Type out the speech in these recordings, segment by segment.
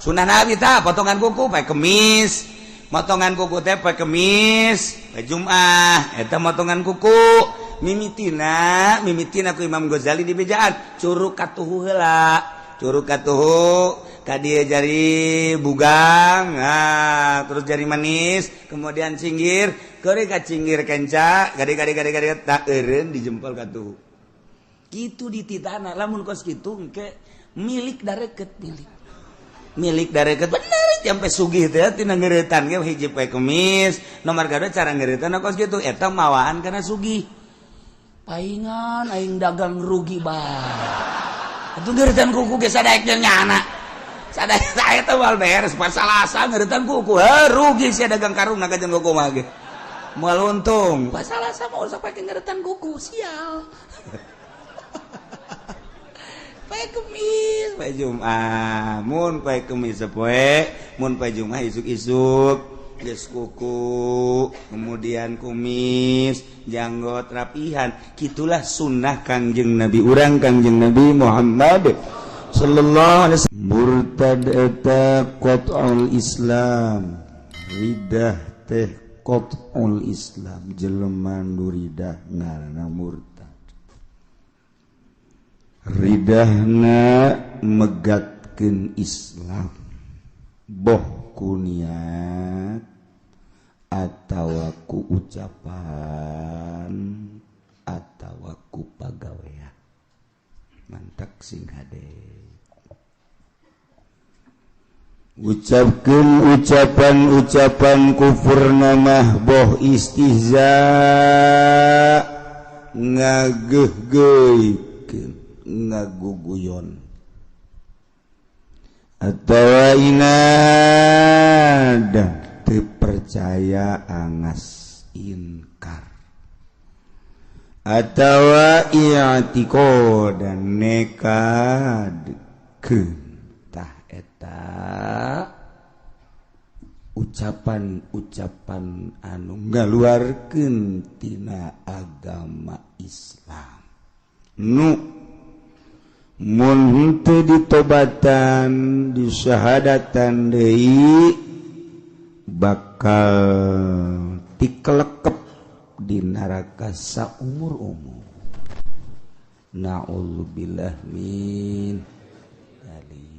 Sunah Nabi tah potongan kuku pae kemis. Motongan kuku teh pae kemis, pae Jumat. Eta motongan kuku. Mimitina ku Imam Ghazali di bejaan curug katuhu heula. Curug katuhu ka dieu jari bugang, terus jari manis, kemudian cinggir, keuri ka cinggir kenca, gade tak eureun di jempol katuhu. Kitu dititana lamun kos kitu engke milik dareket milik dareket bener sampai sugih teh tina ngeuretan ge hiji poe kemis, nomor gadot cara ngeuretan kos kitu eta mawaan kana sugih. Paingan aing dagang rugi bae. Atuh ngeuretan kuku ge sadaek jeung nyana. Sadaek saya teh wal beres pas Salasa ngeuretan kuku, rugi sia dagang karung naga jeung kuku mah ge. Moal untung, pas Salasa mau usah pake ngeuretan kuku, sial. Pae kemis, pae Jumat, mun pae kemis sapoe, mun pae Jumat isuk-isuk. Geus kuku, kemudian kumis, janggot rapihan. Kitulah sunnah Kangjeng Nabi urang Kangjeng Nabi Muhammad sallallahu alaihi wasallam. Murtad eta qat'ul Islam. Ridah teh qat'ul Islam, jelema nu ridah ngaranna murtad. Ridahna megatkeun Islam. Boh kuniat atawa ku ucapan atawa ku pagawean mantak sing hade ucapkeun ucapan kufur namah boh istihza ngageuh-geuhkeun ngaguguyon atawa inad percaya angas inkar atawa i'tiqad dan nekad tah eta ucapan anu ngaluarkeun tina agama Islam nu mun henteu ditobatan disyahadatan deui bakal dikelekep di neraka saumur-umur. Na'udzubillah min dzalik.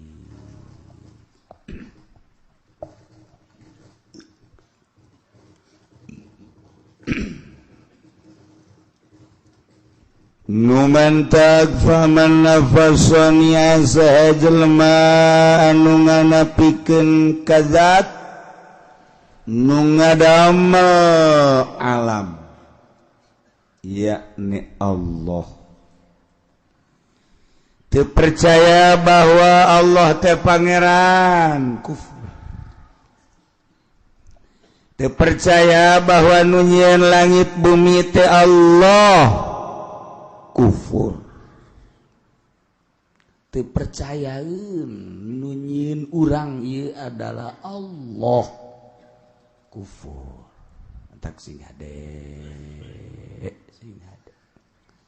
Numan takfaman nafasani asa jelma anu nganapikeun kazat nu ngadamel alam yakni Allah teu percaya bahwa Allah teh pangeran kufur teu percaya bahwa nu nyieun langit bumi teh Allah kufur teu percayaeun nu nyieun urang ieu adalah Allah kufur tak sing hade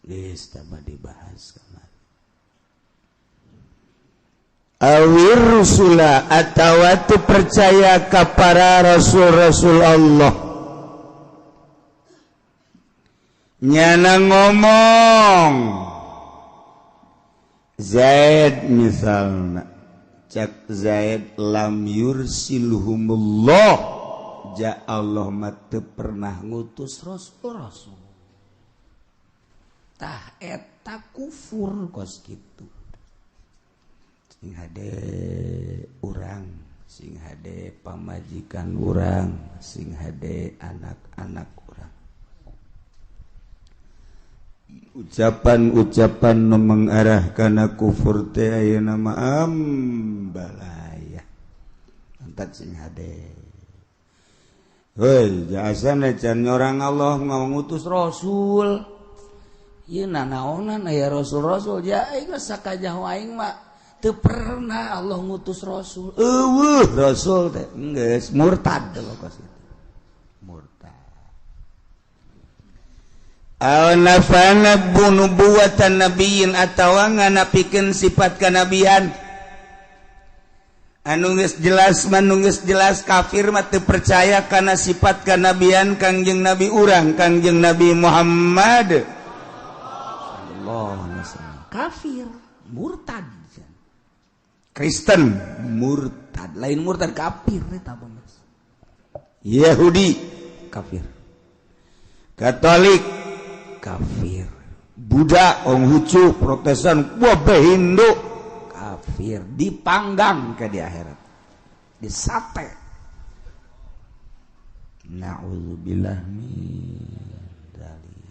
geus tambah dibahas kamari awir rusula atawa teu percaya ka para rasul-rasul Allah nyana ngomong Zaid misalna cak Zaid lam yursilhumullah ja Allah mah pernah ngutus rasul-rasul tah eta kufur kos kitu sing hade urang sing hade pamajikan urang sing hade anak-anak urang ucapan-ucapan nu mengarah kana kufur teh ayeuna mah ambalaya antak sing hade. Hei, jasana can orang Allah ngutus rasul. Ieu nanaonan aya rasul-rasul ja aing sakajah aing mah teu pernah Allah ngutus rasul. Eueuh rasul teh geus murtad lokos itu. Murtad. Aw nafana bunubuwatan nabiyyin atawa nganapikeun sifat kanabian. anu geus jelas manunggeus jelas kafir mah teu percaya kana sifat kanabian Kangjeng Nabi urang Kangjeng Nabi Muhammad sallallahu alaihi wasallam kafir murtad Kristen murtad lain murtad kafir eta bener Yahudi kafir Katolik kafir Buddha Konghucu Protestan wabah Hindu kafir dipanggang ke di akhirat disate na'udzubillah min dzalik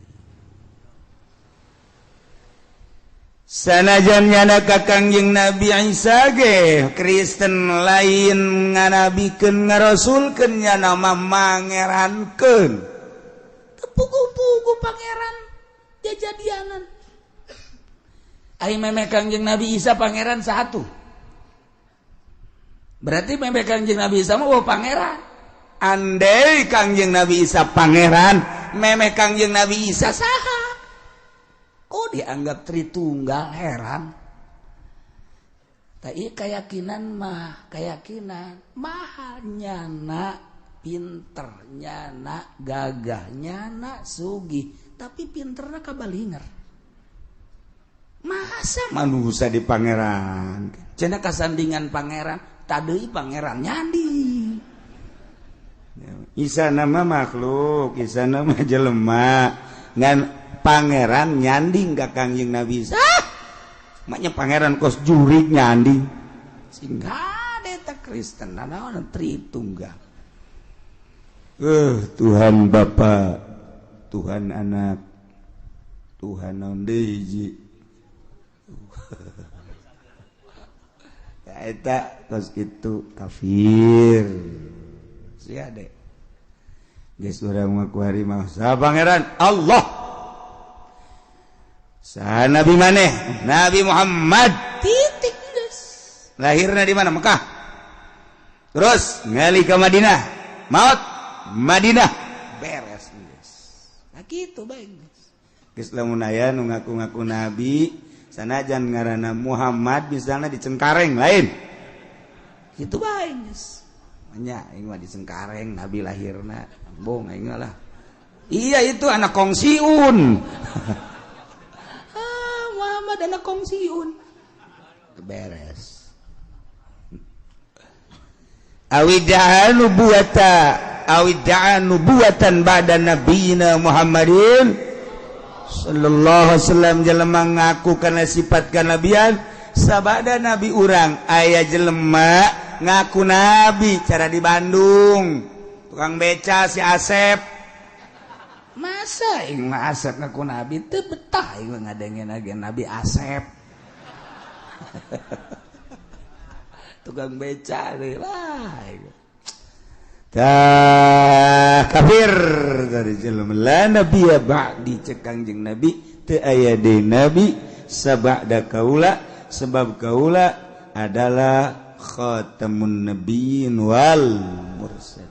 sanajan nyana ka Kangjeng Nabi Isa ge Kristen lain nganabikeun ngarasulkeun nyana mah mangerankeun tepugu-pugu pangeran jajadianan ai meme Kangjeng Nabi Isa pangeran satu. Berarti meme Kangjeng Nabi Isa mah pangeran. Andai Kangjeng Nabi Isa pangeran, meme Kangjeng Nabi Isa saha? Kok dianggap Tritunggal heran? Tai keyakinan mah, keyakinan mahal nyana, pinter nyana, gagah nyana, sugih, tapi pinterna kabalinger. Masa manusia di pangeran cenah kasandingan pangeran tadeuy pangeran nyandi Isa nama makhluk Isa nama jelema ngan pangeran nyanding ka Kangjeng Nabi Isa maknya pangeran kos jurig nyanding singga eta Kristen naon Tritunggal Tuhan Bapa Tuhan Anak Tuhan naon deui hiji eta tos kitu kafir sia dek geus urang mah ku hari mah saha pangeran Allah saha nabi maneh Nabi Muhammad titik geus lahirna di mana Mekah terus ngali ke Madinah maot Madinah beres geus nah kitu bae geus lamun aya nu ngaku-ngaku nabi sanajan ngaranna Muhammad misalnya di Cengkareng lain itu bae geus nya aing mah di Cengkareng nabi lahirna bong aing lah iya itu anak Kongsiun Muhammad anak Kongsiun beres awida'a nubuwatan ba'da nabiyina Muhammadin sallallahu alaihi wasallam jelema ngaku kana sifat kanabian sabada nabi urang aya jelema ngaku nabi cara di Bandung tukang beca si Asep masa ing Asep ngaku nabi teu betah ing ngadengen agen nabi Asep tukang beca deui lah kafir dari jelema la nabi ba'di cek Kangjeng Nabi teu aya deui nabi sabada kaula sebab kaula adalah khatamun nabiyyin wal mursalin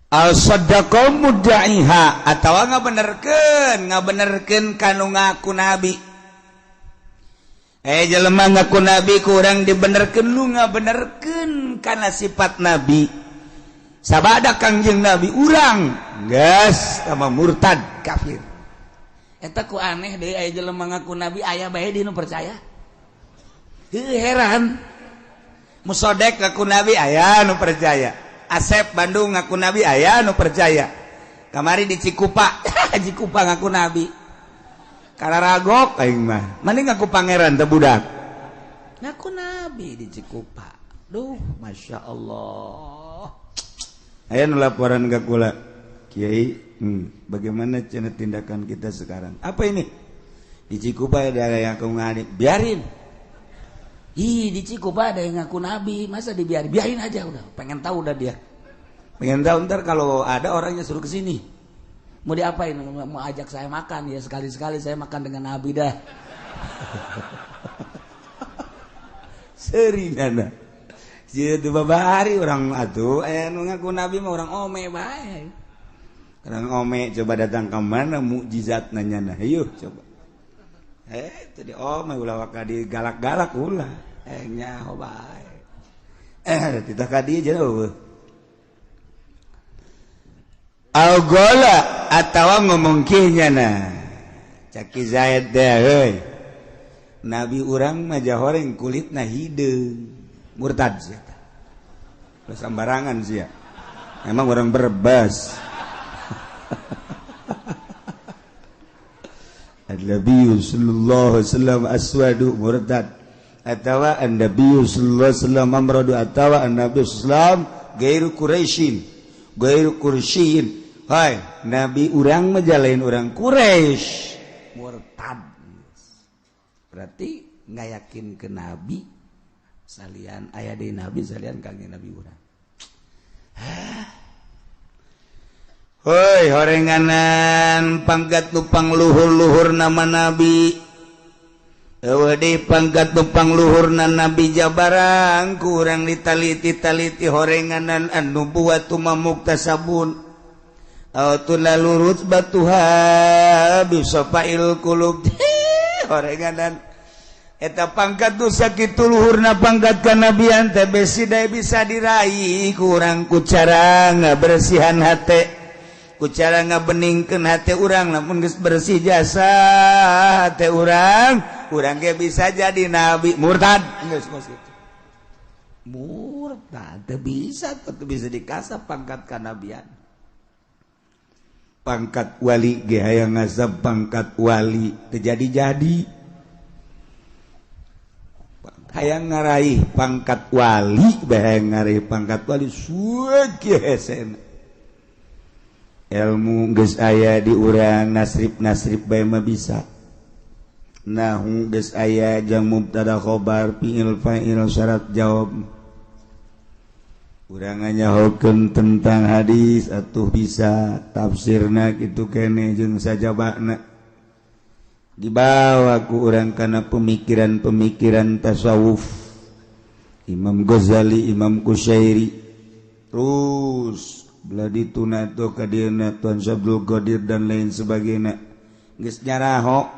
al saddaqa mudda'iha atawa ngabenerkeun kanu ngaku nabi jelema ngaku nabi kurang dibenerkeun lu ngabenerkeun kana sifat nabi sabada Kangjeng Nabi urang geus sama murtad kafir eta ku aneh deui aya jelema ngaku nabi aya bae di nu percaya heran Musodek ngaku nabi aya nu percaya Asep Bandung ngaku nabi aya nu percaya kamari di Cikupa Cikupa ngaku nabi Kararagok aing mah. Mending ngaku pangeran teh budak. Ngaku nabi di Cikupa. Duh, Masya Allah. Aya nu laporan ka kula. Kiai, bagaimana cenah tindakan kita sekarang? Apa ini? Di Cikupa ada yang ngaku nabi. Biarin. Di Cikupa ada yang ngaku nabi. Masa dibiarin? Biarin aja udah. Pengen tahu udah dia. Pengen tahu ntar kalau ada orangnya suruh ke sini. Mau diapain? Mau ajak saya makan ya sekali-sekali saya makan dengan Nabi dah. Seringan. Jadi babari orang atuh anu ngaku Nabi mah orang ome bae. Orang ome coba datang ke mana mukjizat nanya nah. Ayo coba. Tadi ulah kadi galak-galak ulah nyaho bae titah kadi aja algola atawa ngomong kieu na caki Zaid deh heuy nabi urang mah horeng kulitna hideung murtad sia teh sambarangan sia emang orang berbas An-Nabi sallallahu alaihi wasallam aswadu murtad atawa An-Nabi sallallahu alaihi wasallam amradu atawa An-Nabi sallam gairu Quraisyin gairu Quraisyin hai nabi urang mah lain urang Quraisy murtad berarti ngayakin ke nabi salian aya di nabi salian kangge nabi urang hoi horenganan pangkat nupang luhur-luhur nama nabi di pangkat nupang luhur na nabi jabarang kurang ditaliti-taliti horenganan anu buatu mamukta sabun atau lalurut batuha bisa fa'il kulub horenganan eta pangkat dosa kitu luhurna pangkat kanabian teh besi bisa diraih kurang ku cara ngabersihan hate ku cara ngabeningkeun hate urang lamun geus bersih jasa hate urang ge bisa jadi nabi murtad geus kitu murtad teu bisa dikasap pangkat kanabian pangkat wali ge hayang ngasab pangkat wali teu jadi hayang ngaraih pangkat wali hayang ngaraih pangkat wali sueuh hesena ilmu geus aya di urang nasrib bae mah bisa nahu geus aya jang mubtada khobar fiil fa'il syarat jawab urang nyahokeun tentang hadis atuh bisa tafsirna kitu keneh jeung sajabana dibawa ku urang kana pemikiran-pemikiran tasawuf Imam Ghazali Imam Qusyairi terus Bladi Tunato Kadina Tuan Syabdul Qadir dan lain sebagainya geus nyaraho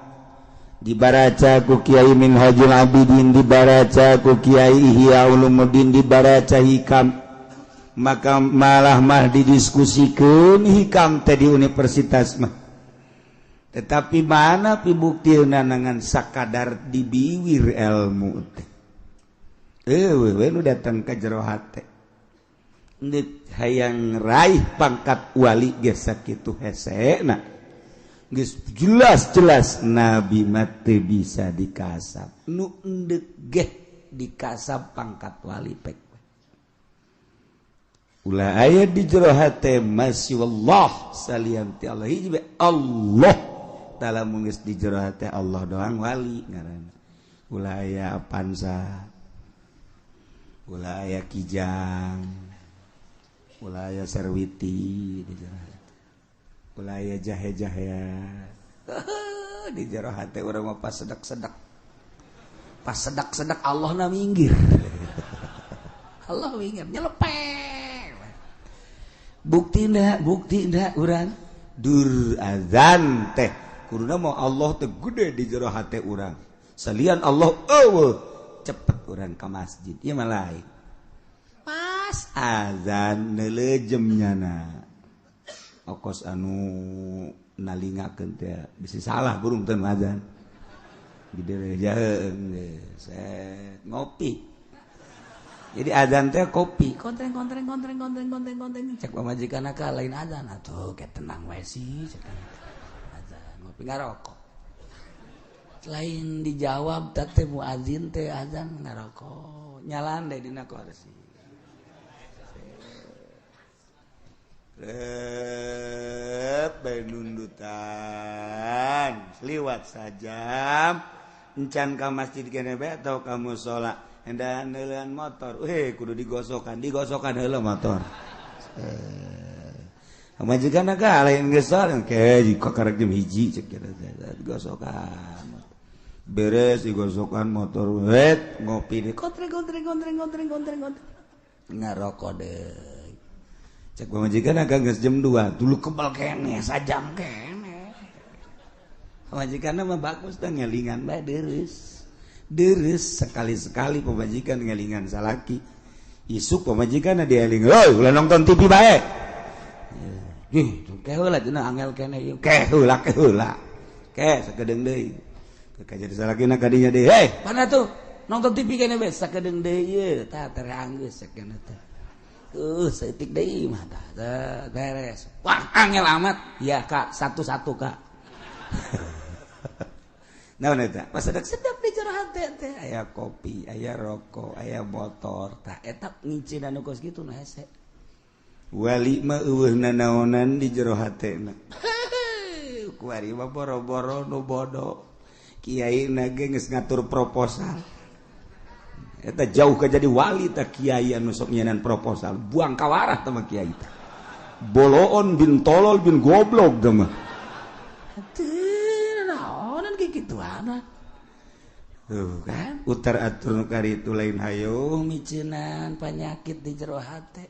dibaraca ku Kiai Minhajul Abidin dibaraca ku Kiai Ihya Ulumuddin dibaraca hikam maka malah didiskusikeun hikam teh di universitas mah tetapi mana pibuktiuna nangan sakadar dibiwir ilmu teh we nu datang ka jero hate hayang raih pangkat wali geus sakitu hesena geus jelas nabi mate bisa dikasap nu endek ge dikasap pangkat wali pek ulah aya di jero hate masya Allah salian ti Allah hiji Allah taala mun geus di jero hate Allah doang wali ngaranna ulah aya Avanza ulah aya Kijang ulaya serwiti di jero hate ulaya jahe-jahe di jero hate urang mah pas sedak Allah na minggir Allah minggir nyelepeng bukti ndak urang dur azan teh kuduna mau Allah teh gede di jero hate urang salian Allah eueuh cepet urang ka masjid ieu mah lain pas azan neulejem nyana okos anu nalingakeun teh bisi salah burung teu azan diderejaheun set ngopi jadi azan teh kopi kontreng cek pamajikanna ka lain azan atuh ke tenang wae sih cek azan ngopi ngarokok lain dijawab teh muazin teh azan ngarokok nyalan deui dina kursi nundutan liwat saja encan ka masjid kene bae atau kamu sholat hendak neuleun motor kudu digosokan heula motor majikan ka lain geus soal ke jika karek jam 1 cek digosokan beres digosokan motor ngopi di kontreng ngarokok deh cek pamajikan agak geus jam 2 dulu kebal kene sajam kene pemajikan mah bagus teh ngelingan bae deres sekali-sekali pemajikan ngelingan salaki isuk pemajikan dieling heuh ulah nonton TV bae heula cenah angel keneh ieu heula sakedeung deui ka jadi salakina ka dinya deui hei mana tuh nonton TV keneh bae sakedeung deui ieu tah teranggeus sakedeung teh seutik deui mah tah beres wah angel amat ya Kak satu-satu Kak naon eta pas sedap di jero hate teh aya kopi aya rokok aya motor tah eta ngicin anu kos kitu nah hese wali mah eueuhna naonan di jero hatena kuari mah boro-boro nu bodoh kiai na ge geus ngatur proposal eta jauh ka jadi wali tah kiai anu sok nyeunaan proposal buang kawarah tah mah kiai teh boloon bin tolol bin goblok tah mah gitu anak tuh kan utar atur kari itu lain hayo micinan penyakit di jero hate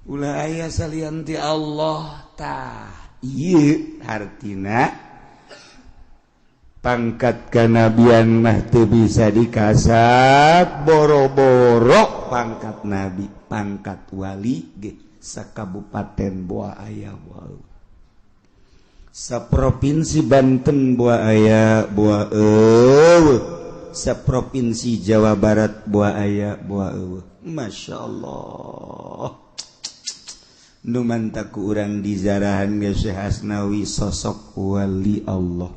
ulah aya salian ti Allah tah ieu artina pangkat kanabian mah teu bisa dikasap boro-boro pangkat nabi pangkat wali ge sakabupaten Boa aya wae saprovinsi Banten Boa aya Boa eueuh saprovinsi Jawa Barat Boa aya Boa eueuh masyaallah nu manta ku urang dizarahan ge Syekh Asnawi sosok wali Allah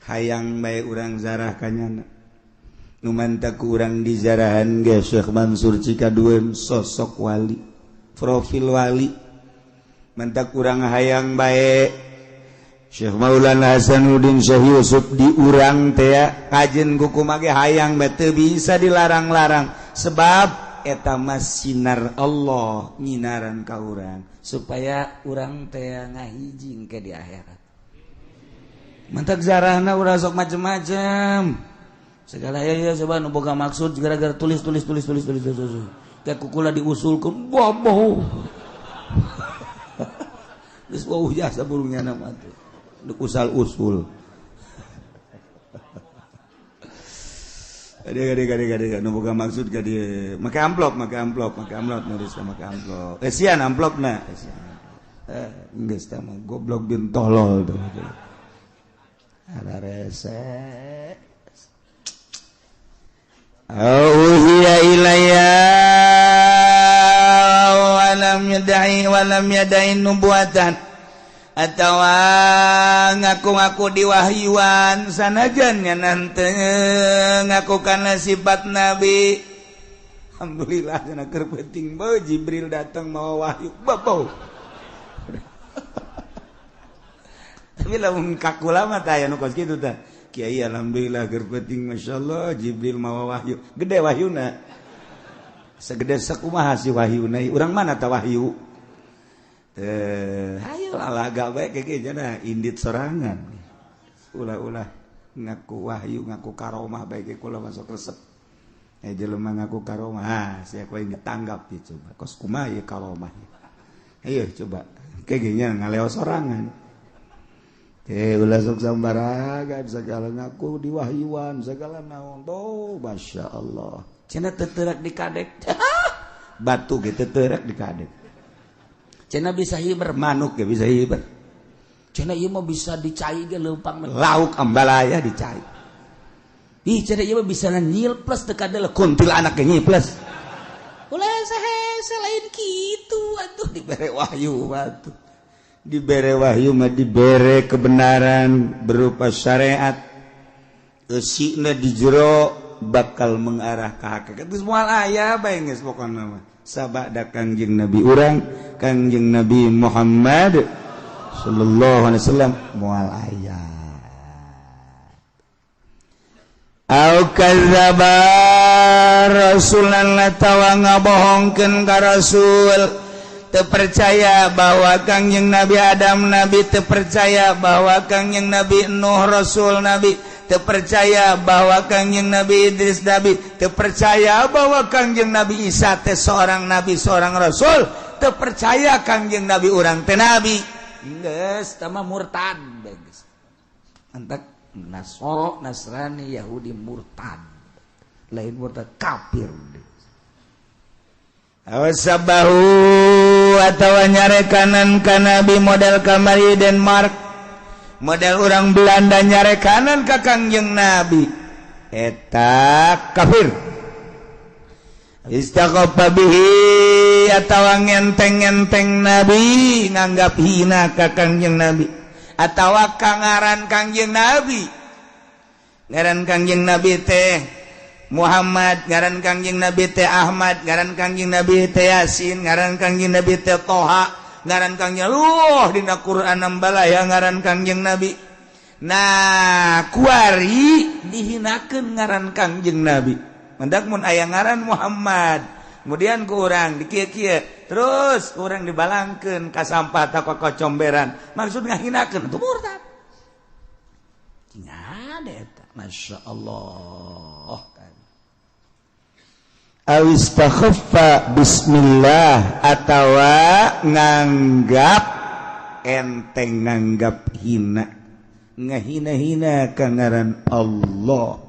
hayang bae urang zarah kanyana nu manta ku urang dizarahan ge Syekh Mansur Cikadueun sosok wali profil wali manta urang hayang bae Syekh Maulana Hasanuddin Syekh Yusuf diurang teh kajen kumaha ge hayang bae teu bisa dilarang-larang sebab eta mah sinar Allah nyinaran ka urang supaya urang teh ngahijing ke di akhirat. Mantak zarahna urang sok macem-macem. Segala aya coba nu boga maksud gara-gara tulis. Kayak kukula diusulkeun boboh. Geus wau jasa burungnya nama tuh. Usul Gade nu boga maksud ka dieu make amplop nulis make amplop sian amplopna geus teh mah goblok bin tolol tuh ada rese auhiya ilayya walam yadai nubuatan atawa ngaku-ngaku diwahyuan sanajan nyanan teu ngaku kana sifat nabi alhamdulillah cenah keur penting bae Jibril datang mawa wahyu babo tapi lamun kakula mah tah aya nu kos kitu tah kiai alhamdulillah keur penting masyaallah Jibril mawa wahyu gede wahyuna segede sakumaha si wahyuna urang mana tah wahyu hayo alaga bae kege cenah indit sorangan ulah ngaku wahyu ngaku karomah bae ge kula masuk resep jelema ngaku karomah sia ku ini tanggap ieu coba kos kumaha ieu karomah ayo coba kege nya ngaleo sorangan ulah sok sambaraga segala ngaku diwahyuan segala naon tuh masyaallah cenah teu teureuk dikadek batu ge teu teureuk dikadek cenah bisa hiber manuk ge bisa hiber cenah ieu mah bisa dicai ge leumpang lauk ambalaya dicai ih cenah ieu mah bisa nyil plus teu kadele kuntilanak ge nyiples ulah sahe lain kitu atuh dibere wahyu batu dibere wahyu mah dibere kebenaran berupa syariat eusina di jero bakal mengarah ka hakikat geus moal aya bae geus pokona mah sabada Kangjeng Nabi urang Kangjeng Nabi Muhammad sallallahu alaihi wasallam moal aya au kadzdzaba rasulan tawa ngabohongkeun ka rasul teu percaya bahwa Kangjeng Nabi Adam Nabi teu percaya bahwa Kangjeng Nabi Nuh Rasul Nabi teu percaya bahwa Kangjeng Nabi Idris Nabi teu percaya bahwa Kangjeng Nabi Isa teh seorang nabi seorang rasul teu percaya Kangjeng Nabi urang teh nabi geus tah mah murtad geus antak Nasoro, Nasrani, Yahudi murtad. Lain murtad kafir. Awasabahu atawa nyarekanan ka Nabi model kamari Denmark. Model orang Belanda nyarekanan ka Kangjeng Nabi. Eta kafir. Istaqafa bihi atawa ngenteng-ngenteng Nabi nganggap hina ka Kangjeng Nabi. Atawa kangaran Kangjeng Nabi. Ngaran Kangjeng Nabi teh Muhammad, ngaran Kangjeng Nabi teh Ahmad, ngaran Kangjeng Nabi teh Yasin, ngaran Kangjeng Nabi teh Toha, ngaran Kangjeng dina Quran nambala ya ngaran Kangjeng Nabi. Nah, kuari dihinakeun ngaran Kangjeng Nabi. Mendak mun aya ngaran Muhammad, kemudian ku urang dikieu-kieu, terus urang dibalangkeun ka sampah ta kocomberan. Maksud ngahinakeun itu murtad. Ngade eta, masyaallah. Awistakhaffa bismillah atawa nganggap enteng nganggap hina ngahina-hina ka ngaran Allah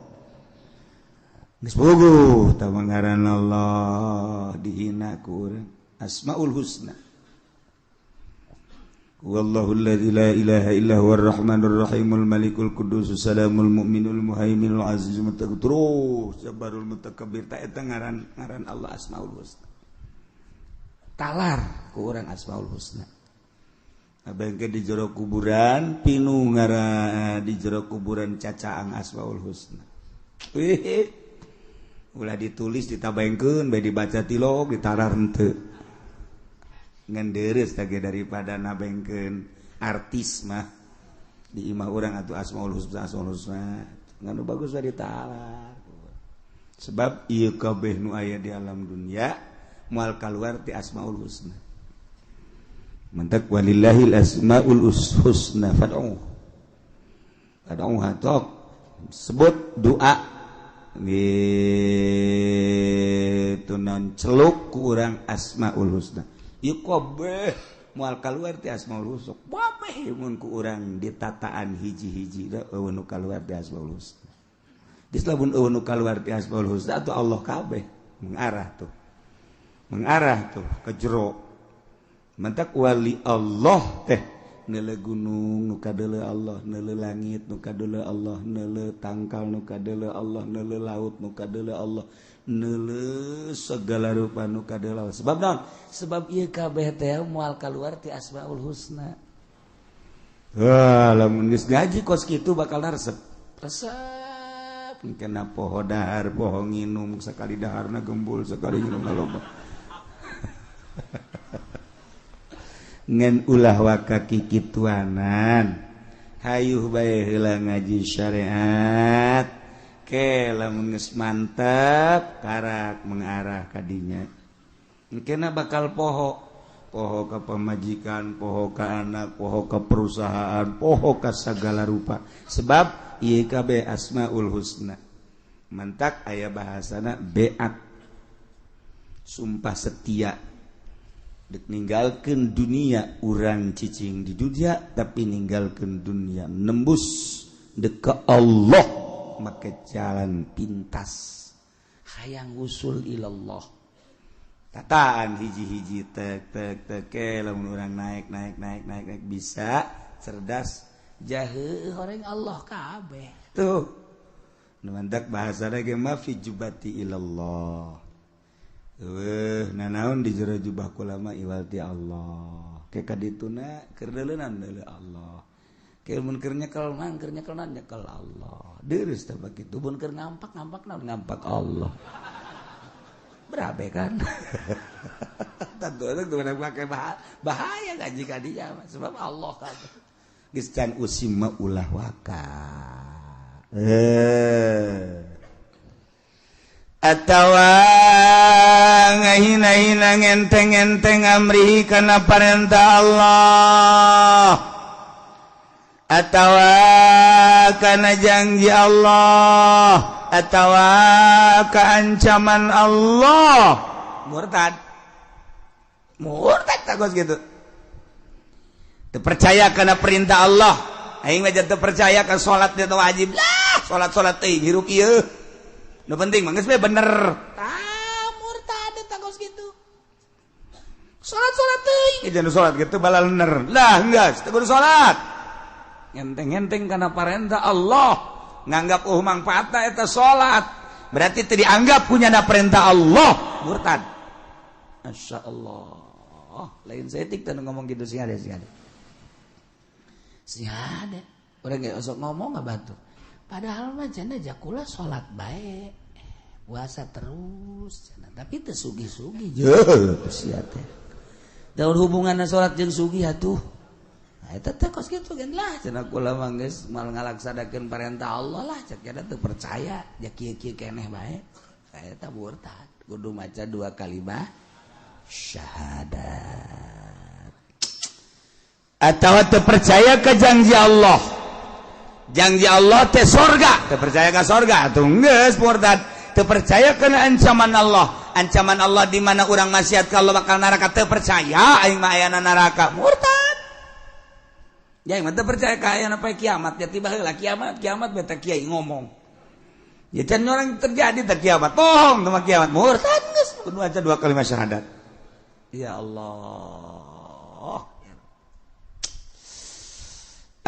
geus bogoh tah ngaran Allah dihina ku urang Asmaul Husna wallahu alladzi la ilaha illa huwar rahmanur rahimul malikul qudusus salamul mu'minul muhaiminul azizul muttaqin sabarul mutakabbir ta eta ngaran Allah Asmaul Husna talar ku urang Asmaul Husna abengke di jero kuburan pinu ngaran di jero kuburan cacaang Asmaul Husna ulah ditulis ditabengkeun bae dibaca tilog ditarar henteu ngenderes tage daripada nabengkeun artis mah di imah urang atuh Asmaul Husna nganu bagus we ditalar sebab ieu kabeh nu aya di alam dunia moal kaluar ti Asmaul Husna mentek walillahil asmaul husna fad'u hatok sebut doa gitu non celuk ku urang Asmaul Husna ieu kabeh moal kaluar ti Asmaul Husna babeh mun ku urang ditataan hiji-hiji da eueun nu kaluar ti Asmaul Husna geus lamun eueun nu kaluar ti Asmaul Husna atuh Allah kabeh mengarah tuh ke jero mantak wali Allah teh neule gunung nu kadeuleu Allah neule langit nu kadeuleu Allah neule tangkal nu kadeuleu Allah neule laut nu kadeuleu Allah neule segala rupa nu kadeuleu sebab naon sebab ieu kabeh teh moal kaluar ti Asmaul Husna lamun geus ngaji kos kitu bakal resep kena poho dahar poho nginum sakali daharna gembul sakali nginumna loba ngan ulah wakaki kituanan hayuh bae heula ngaji syariat ke lamun geus mantep karak mengarah ka dinya engkena bakal poho ka pamajikan poho ka anak poho ka perusahaan poho ka sagala rupa sebab ieu kabeh Asmaul Husna mantak aya bahasana beat sumpah setia dek ninggalkeun dunia urang cicing di dunia tapi ninggalkeun dunia nembus dek ka Allah make jalan pintas hayang usul ilallah tataan hiji-hiji tek lamun urang naik bisa cerdas jaheuh horeng Allah kabeh tuh nu mantak bahasana ge ma fi jubati ilallah nanaon di jero jubah kulama iwalti Allah ke kadituna keur deuleunan deuleu Allah ke mun keur nyekel nyekel Allah deurus teh begitu mun keur ngampak naon ngampak Allah berabe kan tentu ada pakai bahaya ngaji ka dia sebab Allah kan geus can usim ulah waka atawa ngahina-hina ngenteng-ngenteng amrihi kana parentah Allah atawa kana janji Allah atawa ka ancaman Allah murtad tak gitu teu percaya kana perintah Allah aing mah teu percaya ka salat teh wajib lah salat teh hirup ieu nu penting mah geus bener murtad eta kos kitu salat teh jangan salat gitu bala bener lah geus teu kudu salat ngenteng-ngenteng kana parentah Allah nganggap manfaatna eta salat berarti teu dianggap punyana perintah Allah murtad masyaallah lain setik teh ngomong gitu sih ada orang gak usah ngomong gak batu padahal mah cenah jakula sholat baik puasa terus cenah tapi teu sugih-sugih sia teh daun hubunganna sholat jeung sugih atuh nah eta teh kos kitu kan lah cenah kula mah geus mal ngalaksanakeun perintah Allah lah cek kada teu percaya ja kieu-kieu keneh bae eta murtad kudu maca 2 kalimat syahadat atau terpercaya ke janji Allah teh sorga terpercaya ke sorga atuh geus murtad terpercaya ke ancaman Allah di mana urang maksiat kalau bakal neraka terpercaya aing mah aya neraka murtad ya aing mah terpercaya ka aya apa kiamat ya tiba heula kiamat beta kiai ngomong ya can orang terjadi teh kiamat bohong teh kiamat murtad geus kudu aja 2 kalimat syahadat ya Allah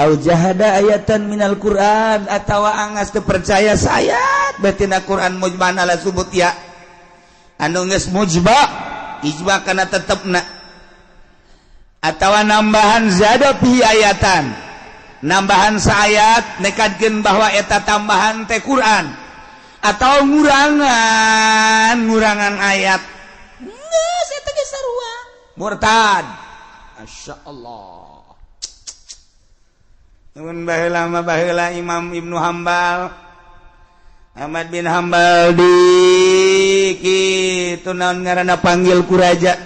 au jahada ayatan minal Quran atawa angas teu percaya sayat batina Quran mujban ala subut ya anu geus mujba ijba kana tetepna atawa nambahan zada fi ayatan nambahan saayat nekadkeun bahwa eta tambahan teh Quran atau ngurangan ayat geus eta ge sarua murtad masyaallah. Nun baheula Imam Ibnu Hambal Ahmad bin Hambal di kitu naon ngaranna panggil ku raja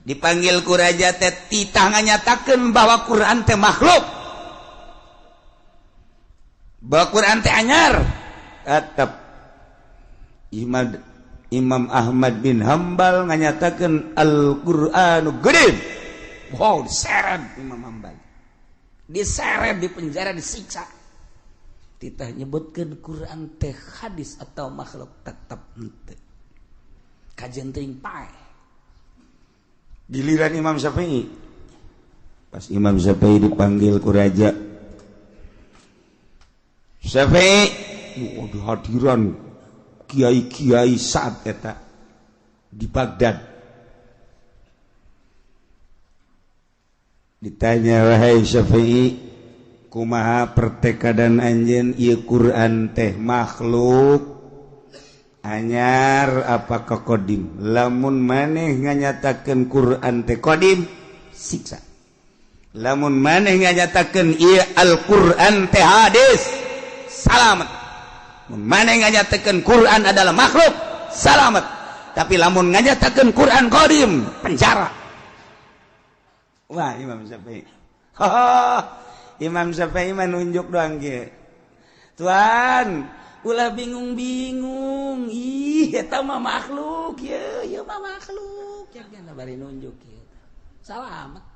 dipanggil ku raja teh titah nganyatakeun bahwa Quran teh makhluk bahwa Quran teh anyar tetep Imam Ahmad bin Hambal nganyatakeun Al-Qur'anu gede wow diseret Imam Hambal diseret di penjara disiksa titah nyebutkeun Quran teh hadis atau makhluk tetep henteu kajian teuing pae giliran Imam Syafi'i pas Imam Syafi'i dipanggil ku raja Syafi'i di hadiran kiai-kiai saat eta di Baghdad ditanya wahai Syafi'i kumaha pertekadan anjeun ieu Quran teh makhluk anyar apakah qadim lamun maneh nganyatakeun Quran teh qadim siksa lamun maneh nganyatakeun ieu Al-Quran teh hadis salamet mun maneh nganyatakeun Quran adalah makhluk salamet tapi lamun nganyatakeun Quran qadim penjara. Wah Imam Syafi'i Imam Syafi'i menunjuk doang ge Tuan ulah bingung-bingung eta mah makhluk ya mah makhluk jangan bari nunjuk kieu salamet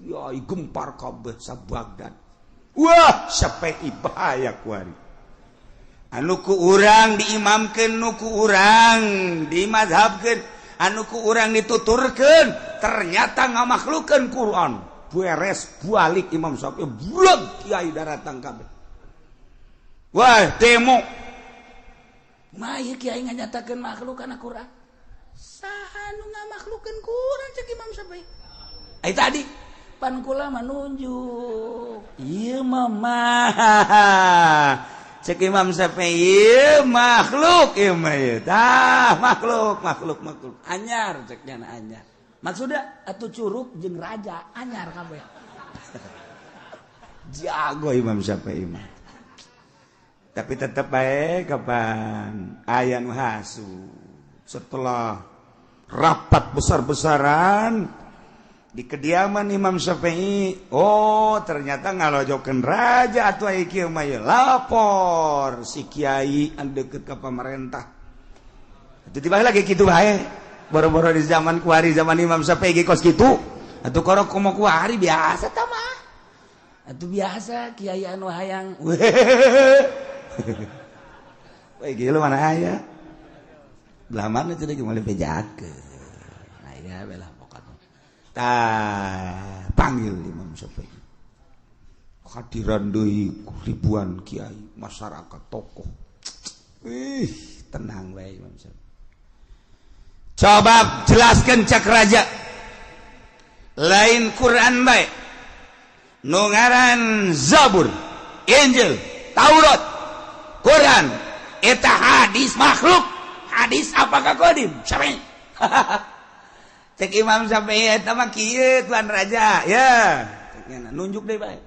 ya gempar kabeh sa Baghdad wah Syafi'i bahaya kuari anu ku urang diimamkeun nu ku urang dimazhabkeun anu ku urang dituturkeun ternyata ngamakhlukkeun Quran beres balik Imam Syafi'i bulag kiai daratang kabeh wah demo mah ieu kiai nganyatakeun makhluk kana Quran saha nu ngamakhlukkeun Quran cek Imam Syafi'i ai tadi pan kula mah nunjuk ieu mah cek Imam Syafi'i makhluk ieu mah tah makhluk anyar ceknya anyar maksudnya atuh curug jeung raja anyar kabeh jago Imam Syafi'i mah tapi tetep bae kapan aya nu hasu setelah rapat besar-besaran di kediaman Imam Syafi'i oh ternyata ngalojokeun raja atuh aya kieu mah lapor si kiai anu deukeut ka pamarentah tiba-tiba lagi kitu bae boro-boro di zaman kuari zaman Imam Syafi'i ge kos kitu atuh korok komo kuari biasa tah mah atuh biasa kiai anu hayang we gila mana aya belah mana teh geus bejakeun aya belah pokokna panggil Imam Syafi'i hadiran deui ribuan kiai masyarakat tokoh tenang bae Imam Syafi'i coba jelaskan cak raja lain Quran bae nu ngaran Zabur Injil Taurat Quran eta hadis makhluk hadis apakah qadim Syafi'i cek Imam Syafi'i eta mah kieu tuan raja ya nunjuk deui bae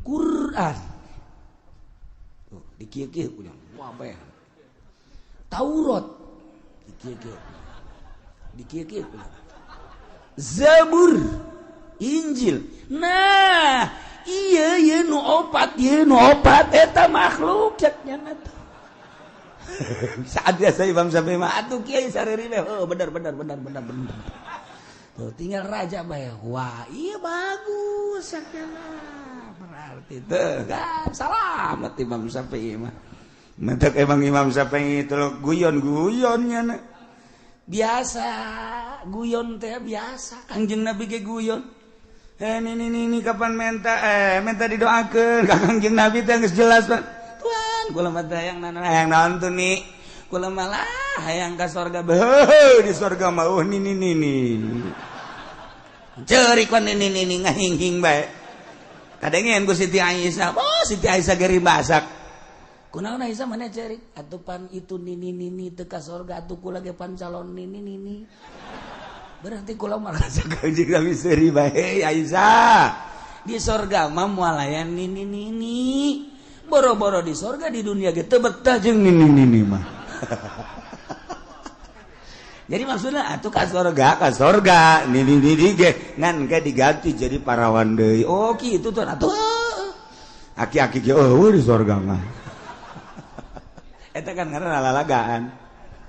Quran tuh dikieu-kieu punya wah bae Taurat dikieu-kieu punya Zabur Injil nah iya nu opat eta makhluk cek nyana saat biasa Imam Syafi'i mah atuh kiai sareri we bener tuh tinggal raja bae wah iya bagus sakana berarti teu kan salamet Imam Syafi'i mah mentek emang Imam Syafi'i itu guyon-guyonnya na. Biasa guyon teh biasa Kangjeng Nabi ge guyon ini kapan minta didoakeun ka Kangjeng Nabi teh geus jelas Pak Tuhan kula mah teh hayang naon tuh nih kula malah hayang ka surga di surga mah ini ceurik kan ini ngahing-hing bae kadengen ku Siti Aisyah Siti Aisyah geri basak kunaon Aisyah mana ceurik atuh pan itu nini teu ka surga atuh kula ge pan calon nini berarti kula merasa Kangjeng Nabi seuri bae Aisyah di surga mah moal aya nini boro-boro di surga di dunia ge teu betah jeung nini mah jadi maksudnya atuh ka surga nini ge ngan ge diganti jadi parawan deui oh kitu tuh atuh aki-aki ge di surga mah eta kan ngaranna lalagaan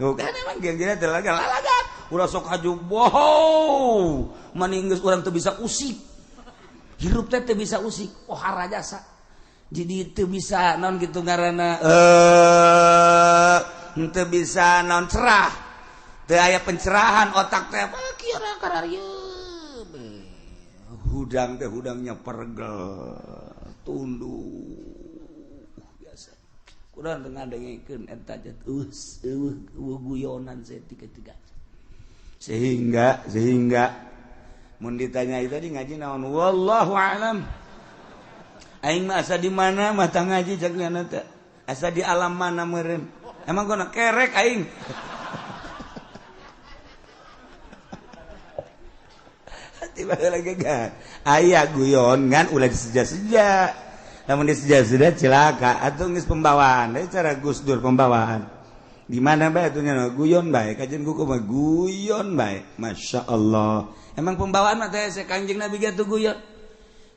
tuh kan emang geng-gengna teh lalagaan ulah sok haju wow maninggeus urang teu bisa usik hirup teh teu bisa usik pohara jasa jadi teu bisa naon kitu ngaranna teu bisa naon cerah teu aya pencerahan otak teh kira kararieu hudang teh hudangnya pergel tunduk biasa kurang teu ngadengkeun eta jet guyonan tiga sehingga mun ditanya tadi ngaji naon wallahu alam aing mah asa di mana mata ngaji cak nyana teh asa di alam mana meureun emang gona kerek aing tiba lagi kan aya guyon ngan ulah diseja-seja namun diseja-seja cilaka atuh geus pembawaan dari cara Gus Dur pembawaan di mana bae atuh nya guyon bae kajian kuku mah guyon bae masyaallah emang pembawaan mah teh Kangjeng Nabi ge tuh guyon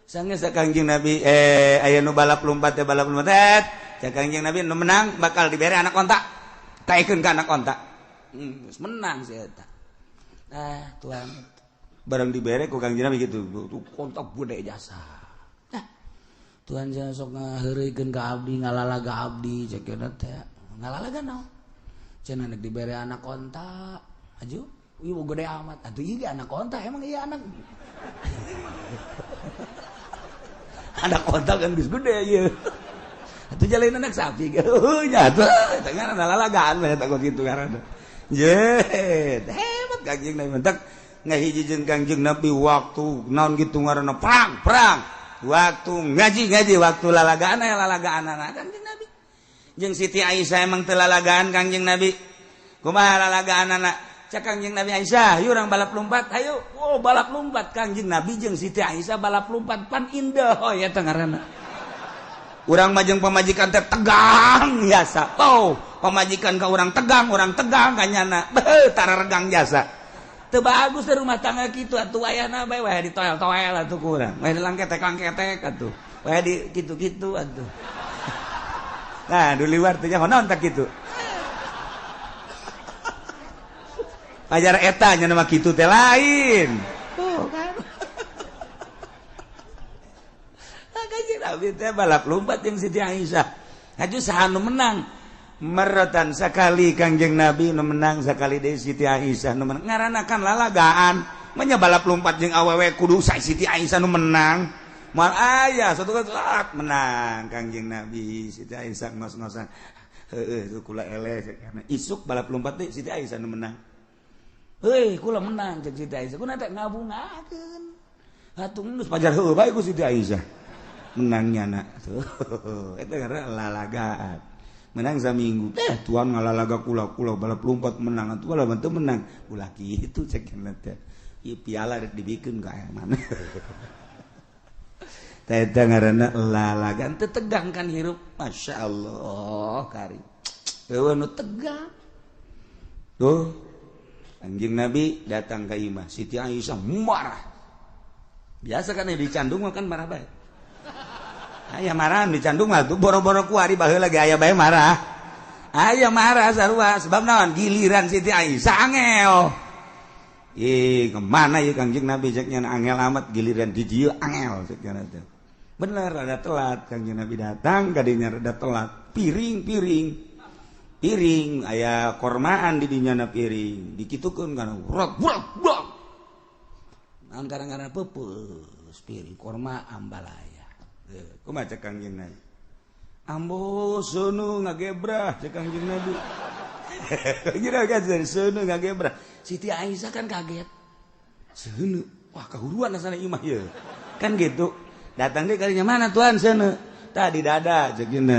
sange Kangjeng Nabi aya nu balap lompat teh Kangjeng Nabi nu menang bakal dibere anak onta kaekeun ka anak onta geus menang si eta Tuhan barang dibere ku Kangjeng Nabi gitu tuh kontak bude jasa Tuhan jangan sok ngaheureukeun ka abdi ngalalaga abdi cek teh ngalalaga naon cenah nek dibere anak onta aju ieu gede amat atuh ieu anak onta emang ieu anak anak onta kan geus gede ieu atuh jalain anak sapi nya atuh eta ngaran lalagaan mah eta kitu ngaranna jet hebat Kangjeng Nabi mentek ngahiji jeung Kangjeng Nabi waktu naon kitu ngaranna perang waktu ngaji waktu lalagaan Kangjeng Nabi jeung Siti Aisyah emang teu lalagaan Kangjeng Nabi kumaha lalagaan anak cak Kangjeng Nabi Aisyah yuk urang balap lompat ayo balap lompat Kangjeng Nabi jeung Siti Aisyah balap lompat pan indah eta ngaranna urang mah jeung pamajikan teh tegang biasa pamajikan ka urang tegang kanyana tararegang jasa teu bagus teh rumah tangga kitu atuh ayana bae we ditoel-toel atuh ku urang we langketek atuh we di kitu-kitu atuh nah di luar teh naon tak kitu ajar eta nya mah kitu teh lain tuh kan Nabi teh balap lompat jeung Siti Aisyah. Haju saha nu menang? Meretan sakali Kangjeng Nabi nu menang sakali deui Siti Aisyah nu menang. Ngaranna kan lalagaan. Manya balap lompat jeung awewe kudu Siti Aisyah nu menang. Moal aya satu kali menang Kangjeng Nabi Siti Aisyah ngos-ngosan. Heueuh kula eleh karena isuk balap lompat teh Siti Aisyah nu menang. Heuh kula menang jeung Siti Aisyah. Kuna teh ngabungakeun. Hatung geus pajar heueuh bae ku Siti Aisyah. Menangnya nak tuh. Eta karena lalagaan. Menang saminggu. Tuan ngalalaga kula balap lompat menang atuh lamun teu menang. Ulah kitu cekeun teh. Ieu piala rek dibikeun ka aya mana. Eta ngaranna lalagan teu tegang kan hirup. Masyaallah karim. Eueuh nu tegang. Tuh. Kanjeng Nabi datang ka imah Siti Aisyah marah. Biasa kan dicandung kan marah bae. Aya marah dicandung mah tuh boro-boro kuari baheula ge aya bae marah. Aya marah sarua sebab naon giliran Siti Aisyah angel. Kemana ya Kanjeng Nabi ceknya angel amat giliran di dieu angel ceknya teh. Bener rada telat Kanjeng Nabi datang kadinya rada telat. Piring aya kormaan di dinyana piring dikitukeun kana rot brok. Angkara-angkara peupeus piring korma ambalaya. Kumaha cek Kangjeng Nabi? Ambo seunu ngagebrah cek Kangjeng Nabi. Kira kan seunu ngagebrah. Siti Aisyah kan kaget. Seunu, wah kahuruan asana imah ye. Kan gitu. Datang deh kalinya mana tuan seunu? Tadi dada cek gini.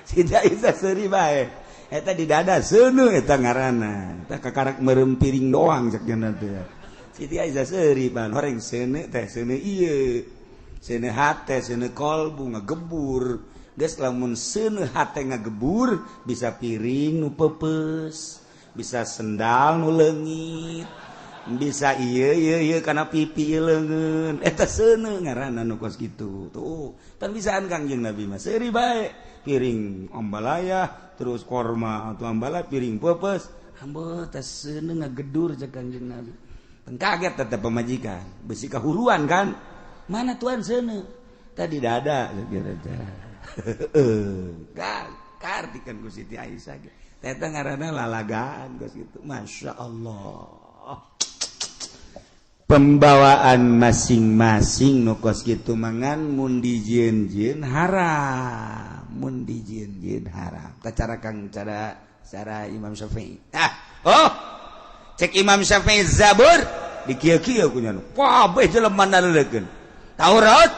Siti Aisyah seuri bae. Eta di dada seunu eta ngaranna. Eta kakarak merem piring doang cek gini teh. Siti Aisyah seuri pan horeng seunu teh seunu ieu. Seunu hate, seunu kolbu ngagebur. Geus lamun seunu hate ngagebur bisa piring nu peupeus, bisa sendal nu leungit, bisa ieu kana pipi leungeun. Eta seunu ngaranna nu kos kitu. Tuh, tan bisaan Kangjeng Nabi mah seuri bae. Piring ambalaya terus korma atau ambala piring peupeus. Hambeuh teh seunu ngagedur cek Kangjeng Nabi. Teu kaget tetep pemajikan. Besi kahuruan kan. Mana tuan seunu? Tadi dada kira-kira. Kartikan ku Siti Aisyah eta ngaranna lalagaan geus kitu. Masya Allah. Pembawaan masing-masing nu kos kitu mangan mun dijieun-jieun haram. Mun dijieun-jieun haram. Cara Kang cara Imam Syafi'i. Cek Imam Syafi'i Zabur dikieu-kieu ku nya. Wah, bae jelema naleukeun. Taurat,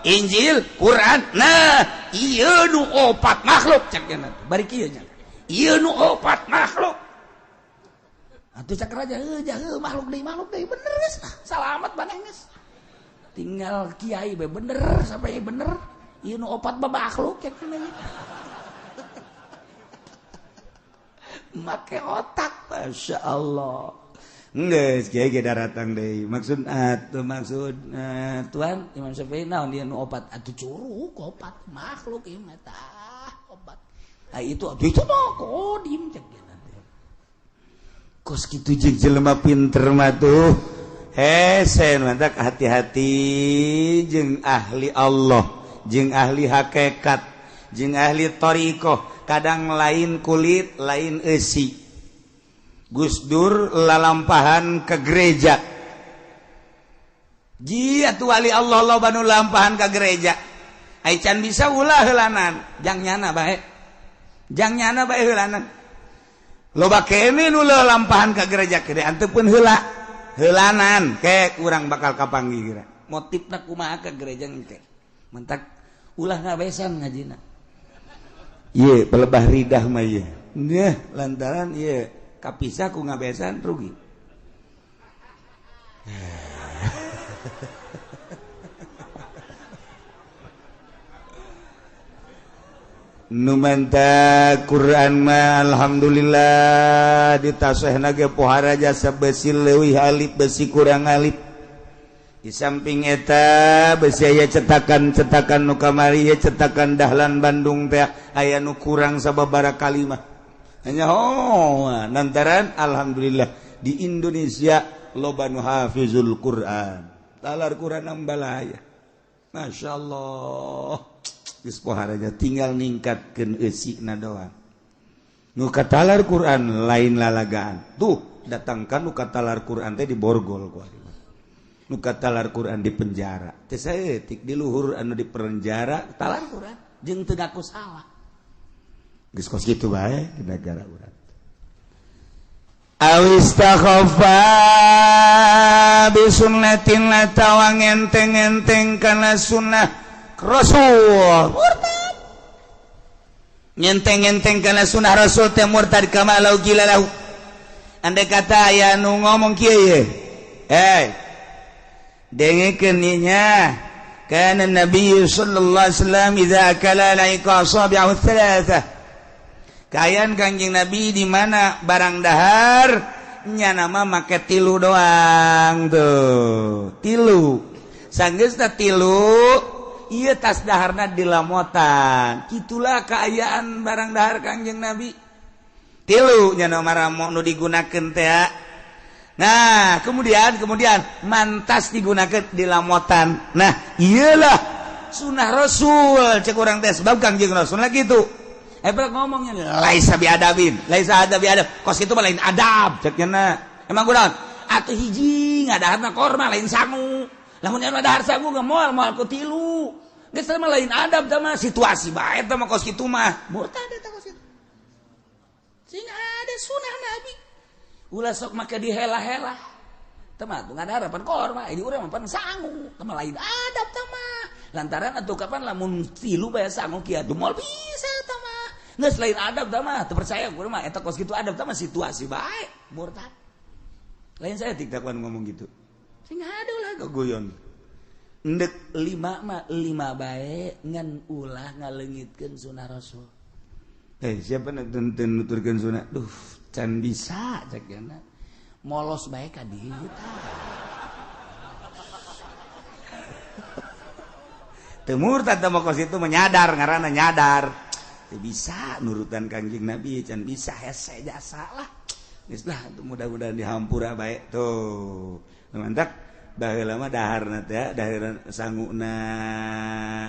Injil, Quran. Nah, ieu nu opat makhluk cekna. Bari kieu nya. Ieu nu opat makhluk. Atuh cak raja makhluk deui bener geus. Salamet baneng geus. Tinggal kiai bae bener sampai bener. Ieu nu opat makhluk cekna. Make otak Masya Allah. Geus kiai ge daratang deui. Maksud Tuhan Imam Syafi'i naon dia nu opat atuh curug opat makhluk ieu mah tah opat. Itu mah kodim cek dia nanti. Kos kitu jeung jelema pinter mah tuh. Hese mantak hati-hati jeung ahli Allah, jeung ahli hakikat, jeung ahli thariqah. Kadang lain kulit, lain eusi. Gus Dur lalampahan ke gereja. Ji atuh wali Allah loba nu lampahan ke gereja. Ai can bisa ulah heulanan, jang nyana bae. Jang nyana bae heulanan. Loba kene nu lalampahan ke gereja kede anteupeun heula. Heulanan ke urang bakal kapanggih geura. Motifna kumaha ke gereja engke. Mentak ulah ngabesan ngajina. Ieu pelebah ridah mah ieu. Nya lantaran ieu kapisah ku ngabesan rugi. Nu manta Quran mah alhamdulillah ditasehna ge pohara jasa besi leuwih alif besi kurang alif. Di samping eta besi aya cetakan-cetakan nu kamari cetakan Dahlan Bandung teh aya nu kurang sababaraha kalimah. Hanya nantaran alhamdulillah di Indonesia loba nu hafizul Quran. Talar Quran ambalaya. Masya Allah geus poharanya tinggal ningkatkeun eusikna doang nu katalar Quran lain lalagaan tuh datangkan nu katalar Quran teh di borgol ku ari nu katalar Quran di penjara teh saeutik di luhur anu di penjara talar Quran jeung teu ngaku salah geus kos kitu bae di negara urang awistakhafa bisunnatin la tawang enteng-enteng kana sunnah rasul murtad nyenteng-enteng kana sunnah rasul teh murtad kama lau gila lahu andai kata aya nu ngomong kieu ye dengekeun nya kana nabi sallallahu alaihi wasallam idza akala laika asabi'ahu thalathah kayan Kangjeng Nabi di mana barang dahar nya nama make tilu doang tuh tilu sanggeusna tilu ieu tas daharna dilamotan kitulah kaayaan barang dahar Kangjeng Nabi tilu nya nomor nu digunakeun teh nah kemudian mantas digunakeun dilamotan nah iyalah sunah rasul cek urang teh sebab Kangjeng Rasul lah gitu ngomongnya laisa biadabin laisa adabi adab kos itu mah lain adab ceknya emang kunaon atuh hiji ngadaharna korma lain sangu lamun anu dahar sangu moal ku tilu geus mah lain adab tah mah situasi bae tah mah kos kitu mah murtad eta kos kitu sing ada sunah nabi ulah sok make dihela-hela tah mah ngadahar pan korma ini urang mah pan sangu tah mah lain adab tah mah lantaran atuh kapan lamun tilu bae sangu kieu moal bisa tah mah nggak selain adab mah terpercaya gue mah eta kos gitu adab mah situasi baik murtad lain saya tidak kan ngomong gitu sing ada ulah gogoyon endek 5 baik ngan ulah ngaleungitkeun sunah rasul siapa nuturkeun sunah duh can bisa cek yana molos bae ka dieu teu murtad teh kos itu menyadar ngaranna nyadar bisa nurutan Kangjeng Nabi can bisa hese jasa lah geus lah mudah-mudahan dihampura bae tuh mantap baheula mah daharna teh dahar sanguna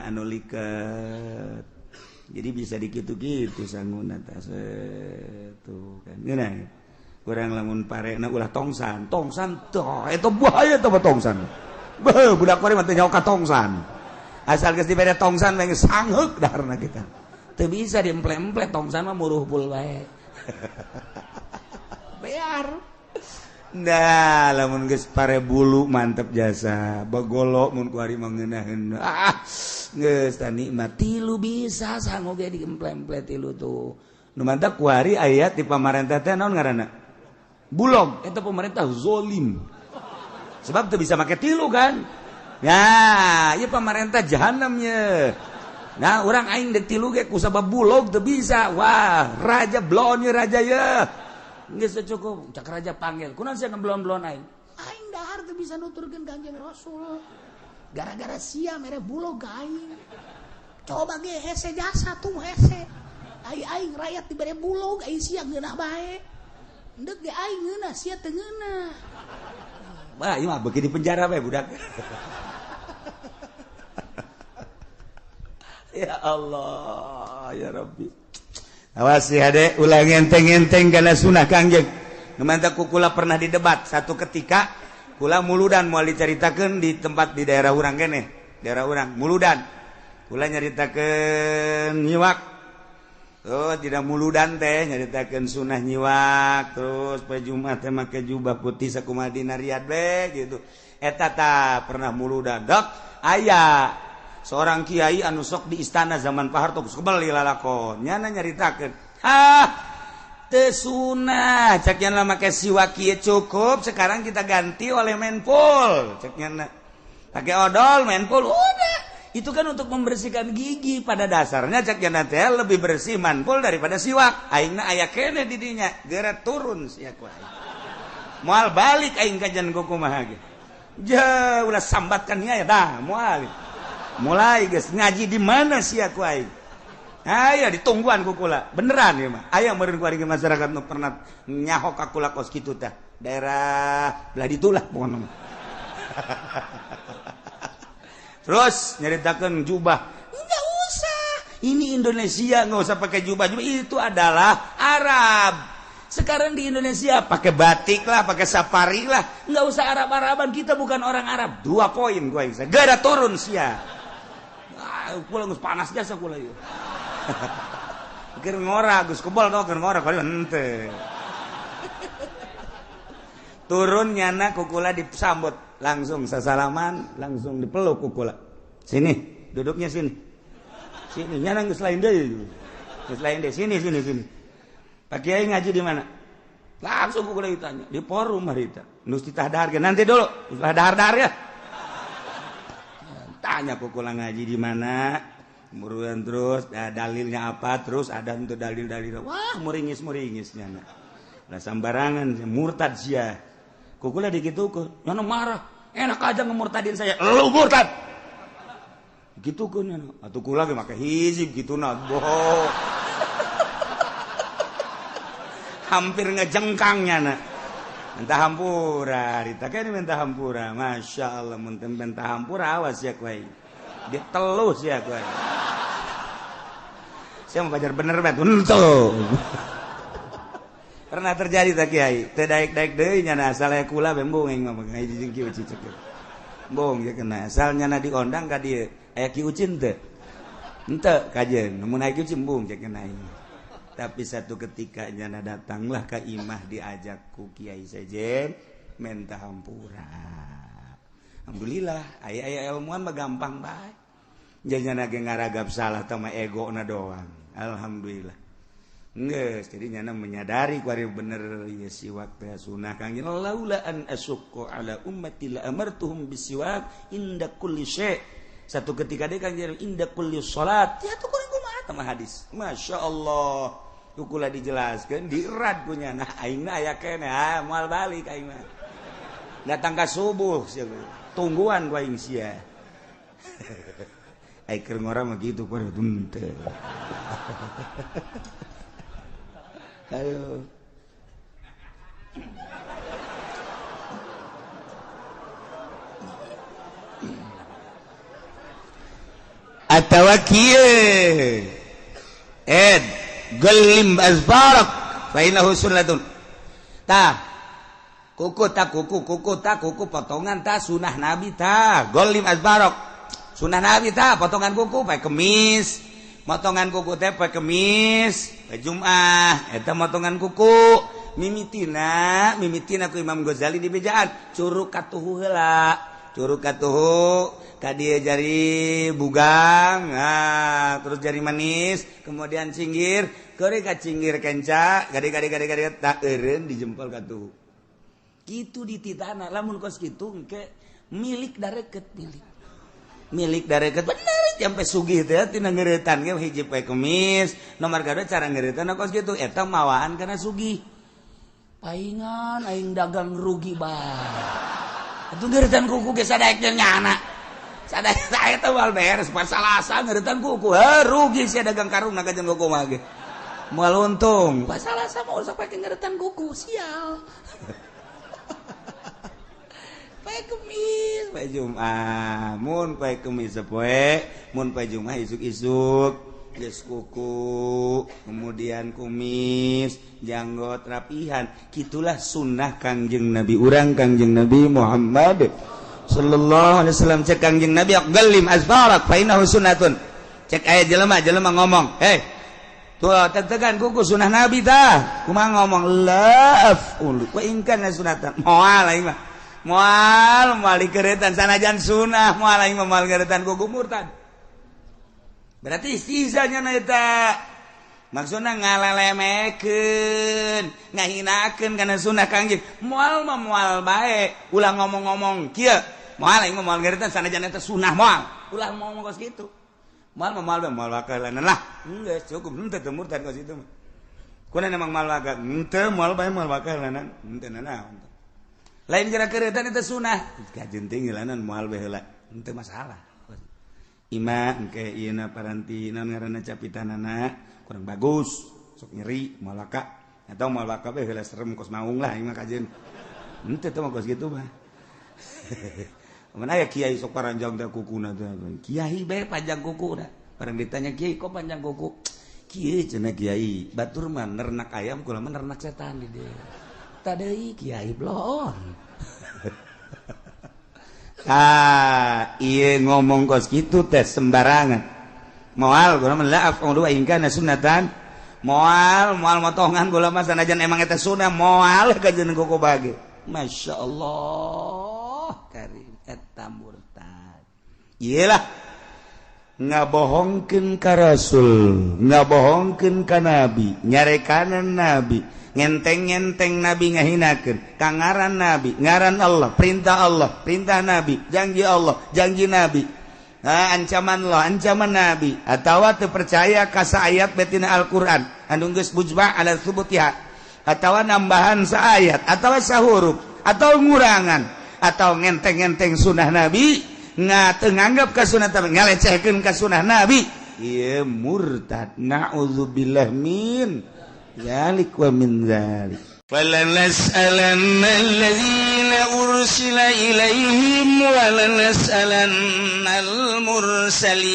anu liket jadi bisa dikitu-kitu sanguna teh tuh kan geuna kurang lamun parena ulah tongsan tuh eta bahaya teh tongsan budak kore mah teh nyawa ka tongsan asal geus dibere tongsan mah sangheuk daharna kita teu bisa diemple-emple tongsan mah muruh pul bae. Bear. Nah, lamun geus pare bulu mantep jasa. Bagolo mun ku ari mah ngeunaheun. Geus tah nikmat tilu bisa sanggup ge diemple-emple tilu tuh. Nu mantep ku ari aya ti pamarentah teh naon ngaranna? Bulog, eta pemerintah zolim. Sebab teu bisa make tilu kan. Nah, ieu pamarentah jahanam ye. Nah orang aing dek tilu ge ku sabab bulog teu bisa wah raja blon ye raja ye geus cukup cak raja panggil kunaon sia ngeblon-blon aing dahar teu bisa nuturkeun Kanjeng Rasul gara-gara sia mere bulog aing coba ge hese jasa tuh hese aing rakyat dibere bulog aing sia ngeunah bae endeuh ge aing ngeunah sia teu ngeunah wah ieu mah beuki di penjara bae budak ya Allah ya Rabbi awas ya dek ulah ngenteng-ngenteng kana sunah Kangjeng nu mantap kula pernah didebat satu ketika kula muludan moal dicaritakeun di tempat di daerah urang keneh daerah urang muludan kula nyaritakeun nyiwak terus tidak muludan teh nyaritakeun sunah nyiwak terus poe Jumat teh make jubah putih sakumaha dina Riyad be gitu eta tah pernah muludan dok aya seorang kiai anu sok di istana zaman Pak Harto kebal lalakon nyana nyaritakeun teu sunah cek nyana make siwak kieu cukup sekarang kita ganti oleh menpol cek nyana pakai odol menpol udah itu kan untuk membersihkan gigi pada dasarnya cek nyana teh lebih bersih menpol daripada siwak aingna aya keneh di dinya geura turun sia ku aing moal balik aing kajian kumaha ge ja ulah sambatkan nya dah moal mulai guys ngaji di mana sih aku aing aya ditungguan ku kula beneran ya mah aya meureun ku ari masyarakat nu pernah nyahok ka kula kos kitu teh daerah belah ditulah pokona terus nyeritakan jubah. Nggak usah, ini Indonesia, nggak usah pakai jubah. Itu adalah Arab. Sekarang di Indonesia pakai batik lah, pakai safari lah, nggak usah Arab-Araban. Kita bukan orang Arab. 2 poin gue yang gak ada turun sia. Pulang panas jasa kula yuk. Kira ngora Gus kebal tau kira ngora kali ente. Turun nyana kukula disambut langsung sasalaman langsung dipeluk kukula. Sini duduknya sini. Sini nyana geus lain deui. Geus lain deui sini. Pak Kiai ngaji di mana? Langsung kukula ditanya di forum harita. Nus ditadahar nanti dulu. Dahar ya. Tanya kukula ngaji di mana? Kemudian terus dalilnya apa, terus ada untuk dalil-dalil, wah muringis-muringisnya nah sambarangan murtad sia kukula digitukeun nyana marah enak aja ngemurtadin saya lu murtad gitukeun nyana atuh kula ge make hizib kituna boh hampir ngejengkang nyana mentah hampura rita kan mentah hampura masyaallah mun mentah hampura awas ya kuai ditelus ya kuai saya mau belajar bener banget untuk pernah terjadi tak kiai tedaik-daik deui nya asal kula bembong yang ngomong ngaji jeung kieu cicek bong ya kena asalnya diondang ka dieu aya Ki Ucin teu henteu kajeun mun aya Ki Ucin bong cek kena tapi satu ketika nya datanglah ka imah diajak ku Kiai Sejen menta hampura alhamdulillah aya ilmuan mah gampang bae jadinya ge ngaragap salah sama ego na doang alhamdulillah geus jadi nyana menyadari kuari bener ieu siwak teh sunah kang laula an asyqa ala ummati la amartuhum bisiwak inda kulli syai satu ketika deui kang inda kulli salat ya tuh kuring kumaha tah hadis masyaallah kukula dijelaskeun dirad ku nyana aingna aya keneh moal balik aing mah datang ka subuh tungguan ku aing sia ai keur ngora mah gitu pada tunte. Ayo. At-tawakkil. Gallim azbarak fa innahu sunnatun. Kuku potongan ta sunah Nabi ta. Gallim azbarak. Sunah Nabi ta potongan kuku pakai kemis, potongan kuku teh pakai kemis, pakai Jumat, eta potongan kuku, mimitina ku Imam Ghazali di bejaan, curug katuhu heula, curug katuhu, kadieu jari bugang, terus jari manis, kemudian cinggir, keuri ka cinggir kenca, gade tak eureun di jempol katuhu. Kitu dititana, lamun kos kitu engke milik dareket milik dareket bener sampai sugih teh tina ngeuretan ge hiji poe kemis nomor kadua cara ngeuretan kos kitu eta mawaan kana sugih paingan aing dagang rugi bae atuh ngeuretan kuku ge sadaek jeung nyana sadaek saya teh wal beres pas salasa ngeuretan kuku rugi sia dagang karungna ka jeung kuku mah ge moal untung pas salasa mau usah pake ngeuretan kuku sial pae kemis pae Jumat mun pae kemis sapoe mun pae Jumat isuk-isuk geus kuku kemudian kumis janggot rapihan kitulah sunnah Kangjeng Nabi urang Kangjeng Nabi Muhammad sallallahu alaihi wasallam cek Kangjeng Nabi gallim azbarak fa innahu sunnatun cek aya jelema ngomong tuh tetegan kuku sunnah Nabi tah kumaha ngomong la aful wa in kana sunatan moal aing mah moal dikeretan sanajan sunah moal aing moal keretan kuku murtad berarti istizanya na eta maksudna ngalelemekeun ngahinakeun kana sunah Kangjeng moal mah moal bae ulah ngomong-ngomong kieu moal aing moal keretan sanajan eta sunah moal ulah ngomong kos kitu moal wakalanan lah geus cukup henteu teu murtad kos kitu mah kunaon emang moal wakal henteu moal bae moal wakalanan henteu naon lain kira keretan itu sunnah kajenting ngelanan moal bae heula henteu masalah ima engke ieu na paranti naon ngaranna capitanana kurang bagus sok nyeri moal waka atau moal waka bae heula serem kos maung lah ieu mah kajen henteu teh mah kos kitu mah mana aya kiai sok paranjang teh kukuna teh kiai bae panjang kuku dah bareng ditanya kiai kok panjang kuku kiai cenah kiai batur mah nernak ayam kula mah nernak setan di dieu tadeuy kiai blon iya ngomong kos gitu teh sembarangan moal kula mah la afqulu wa in kana sunnatan moal motongan kula mah sanajan emang eta sunah moal kajeun kuku bage masyaallah karim eta murtad iyalah ngabohongkeun ka rasul ngabohongkeun ka nabi nyarekanan nabi ngenteng-ngenteng nabi ngahinakeun kangaran nabi ngaran Allah perintah nabi janji Allah janji nabi ancaman Allah ancaman nabi atawa teu percaya ka saayat betina Al-Qur'an anu geus mujma' ala tsubutiha atawa nambahan saayat atawa sahuruf atau ngurangan atau ngenteng-ngenteng sunnah nabi nganggap ka sunnah nabi ngalecehkeun ka sunnah nabi ieu murtad naudzubillah min zalik wa min zalik walanas'alanna alladzina ursila ilaihim walanas'alannal mursalin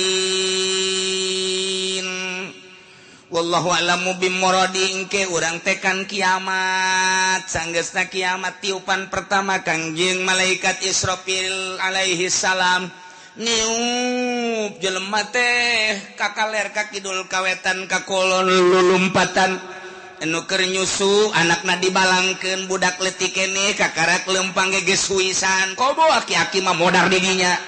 wallahu a'lamu bimuradi engke urang tekan kiamat sanggeusna kiamat tiupan pertama kangjeng malaikat Israfil alaihi salam niup jelema teh ka kaler ka kidul kawetan ka kulon lulumpatan anu keur nyusu anakna dibalangkeun budak leutik keneh kakarak leumpang geus suisan kobo aki-aki mah modar di dinya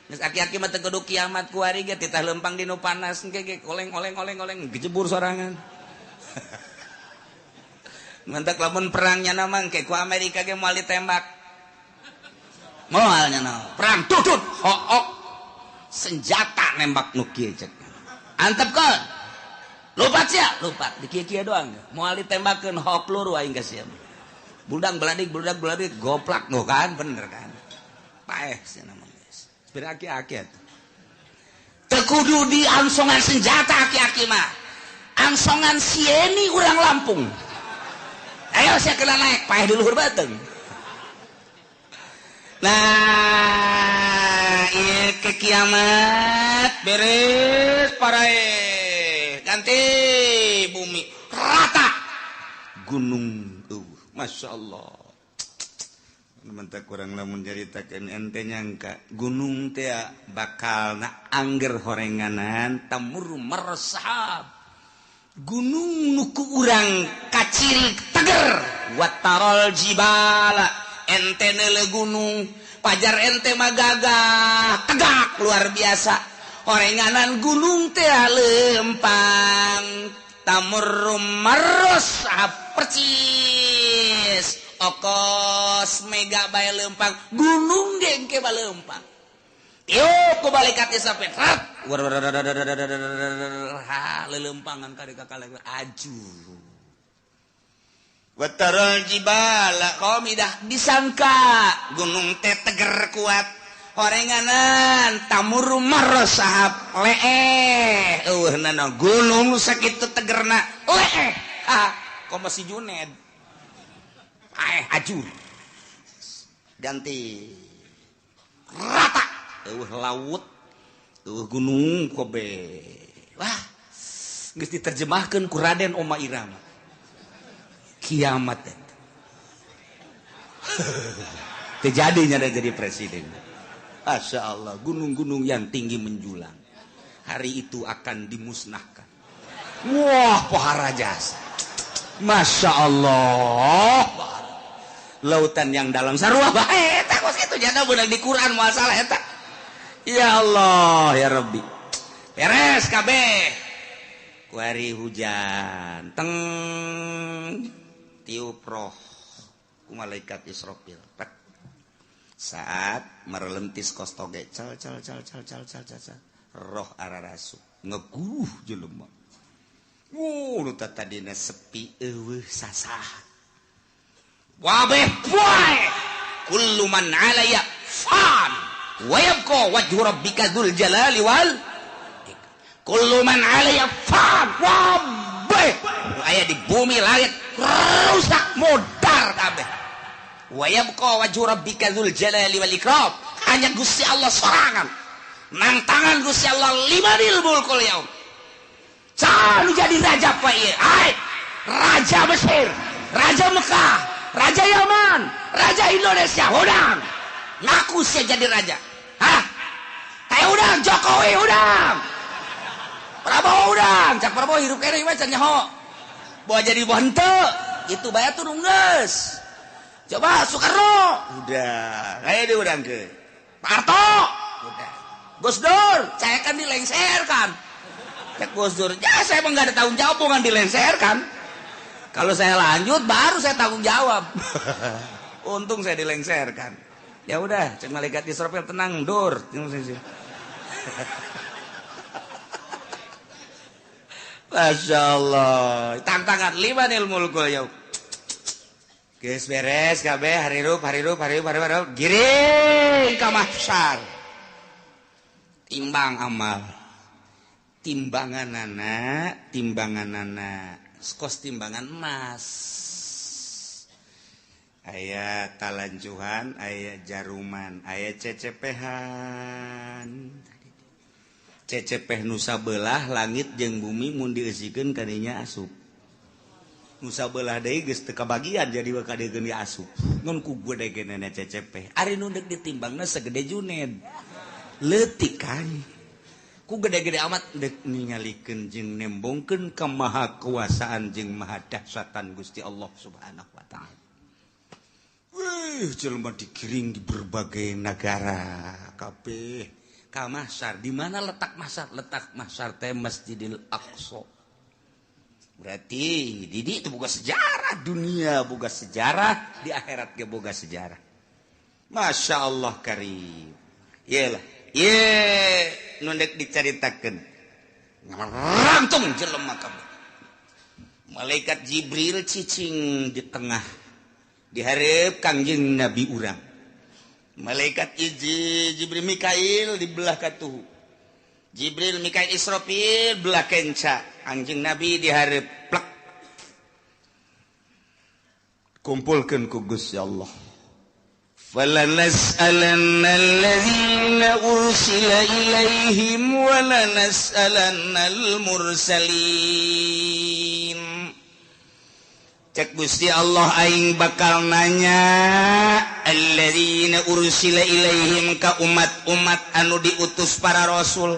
geus aki-aki mah teu kudu kiamat ku ari ge titah leumpang di nu panas ge oleng gejebur sorangan mantak lamun perangnya namang ke ku Amerika ge moal ditembak moalnya naon perang tutut hook senjata nembak nu kieu cek antepkeun lupat sia lupat di kieu doang moal ditembakkeun hook lur aing geus sia budak beladik goplak no kan bener kan paeh cenah mah geus sepeda aki-aki atuh teu kudu diangsongan senjata aki-aki mah angsongan sieni urang Lampung ayo sia kena naik paeh di luhur bateung nah ieu ke kiamat beres parae ganti bumi rata gunung Masya Allah mentak kurang lamun jaritakeun ente nyangka gunung teh bakal na angger horenganan tamur meresap gunung nuku urang kaciri teger watarol jibala ente neule gunung pajar ente mah gagah tegak luar biasa horenganan gunung teh leumpang tamurum maros percis okos mega bae leumpang gunung dengke bae leumpang yo ku balikat sampai rat lelempangan ka kaleng aju wataral jibala qamidah disangka gunung teh teger kuat horenganan tamuru marosahab leeh nana gunung sakitu tegerna leeh kok masih Juned ajur ganti rata laut gunung kobe wah geus diterjemahkeun ku Raden Oma Irama kiamat terjadinya jadi presiden. Masya Allah, gunung-gunung yang tinggi menjulang hari itu akan dimusnahkan. Wah, pohara jasa. Masya Allah, lautan yang dalam sarua bae eta kos kitu jana beunang di Quran moal salah eta. Ya Allah, ya Rabbi. Beres kabeh. Kuari hujan, teng tiup roh ku malaikat Israfil. Saat merelentis kostoge cal roh ararasu ngeguh jelema nu tadina sepi eueuh sasah wabeh poe kullu man alaya fan wa yabqa wajhu rabbika dzul jalali wal kullu man alaya fan wabeh aya di bumi langit rusak modar kabeh wa yabqa wajhu rabbika dzul jalali wal ikram. Hanya Gusti Allah sorangan. Nang tangan Gusti Allah limanil mulkul yaum. Can jadi raja apa ieu? Hai, raja Mesir, raja Mekah, raja Yaman, raja Indonesia, udang. Ngaku sih jadi raja. Hah? Kayak udang Jokowi udang. Prabowo udang, cak Prabowo hirup kene mah can nyaho. Bawa jadi henteu, itu bayar tuh geus. Coba Soekarno, udah kayak dia udang ke Pak Harto, udah. Gus Dur, saya kan dilengserkan. Cek Gus Dur, ya saya emang gak ada tanggung jawab bukan dilengserkan. Kalau saya lanjut baru saya tanggung jawab. Untung saya dilengserkan. Ya udah, cek malaikat Israfil tenang, Dur. Masya Allah. Tantangan limanil mulkul yaum. Geus beres kabeh harirup giring ka mahsyar. Timbang amal. Timbanganana kos timbangan emas. Aya talanjuhan, aya jaruman, aya cecepehan. Cecepeh nu sabelah langit jeung bumi mun dieusikeun ka dinya asup. Nu sabelah deui geus teu kabagian jadi wa kadegeun di asup. Ngun ku gede genana cecepeh. Ari nu deuk ditimbangna sagede Juned. Leutik kan. Ku gede-gede amat deuk ningalikeun jeung nembongkeun ka maha kuasaan jeung maha dahsyatan Gusti Allah Subhanahu wa taala. Jelema dikiring di berbagai negara kabeh. Ka mahsyar, di mana letak mahsyar? Letak mahsyar teh Masjidil Aqsa. Berarti di itu boga sejarah, dunia boga sejarah, di akhirat ge boga sejarah. Masya Allah karim. Iyalah, nu deuk dicaritakeun. Rantung jelema kabeh. Malaikat Jibril cicing di tengah. Dihareup Kangjeng Nabi urang. Malaikat Jibril Mikail di belah katuhu. Jibril Mikail Israfil belah kenca. Anjing Nabi dihareup plak. Kumpulkeun ku Gusti Allah. Falanas'alanna alladzina ursila ilaihim wa lanas'alanna al-mursalin. Cek Gusti Allah aing bakal nanya alladzina ursila ilaihim ka umat-umat anu diutus para rasul.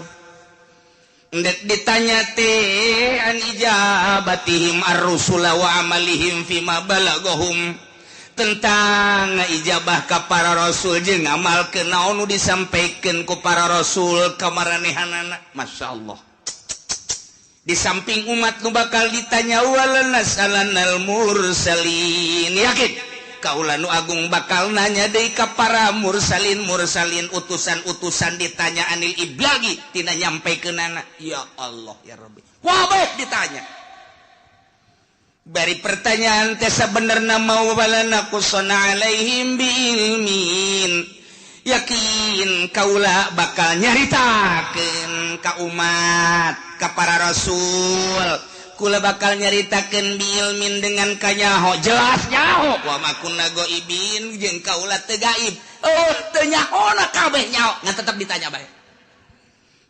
Ndek ditanya teh an ijabatihim ar-rusula wa amalihim fima balagahum tentang ijabah ka para rasul jeung ngamalkeun naon nu disampaikeun ku para rasul ka maranehanana. Masyaallah. Di samping umat nu bakal ditanya walanas'alannal mursalin. Yakin kaula nu agung bakal nanya deui ka para mursalin utusan-utusan ditanya anil iblagi tina nyampekeunana. Ya Allah ya Rabbi. Wabah ditanya. Bari pertanyaan teh sabenerna mau balana kusana alaihim biilmin. Yakin kaula bakal nyaritakeun ka umat, ka para rasul. Kula bakal nyaritakeun biilmin dengan kanyaho, jelas nyaho. Wa makunna goibin jeung kaula teu gaib. Teu nyahona kabeh nyaho, ngan tetep ditanya bae.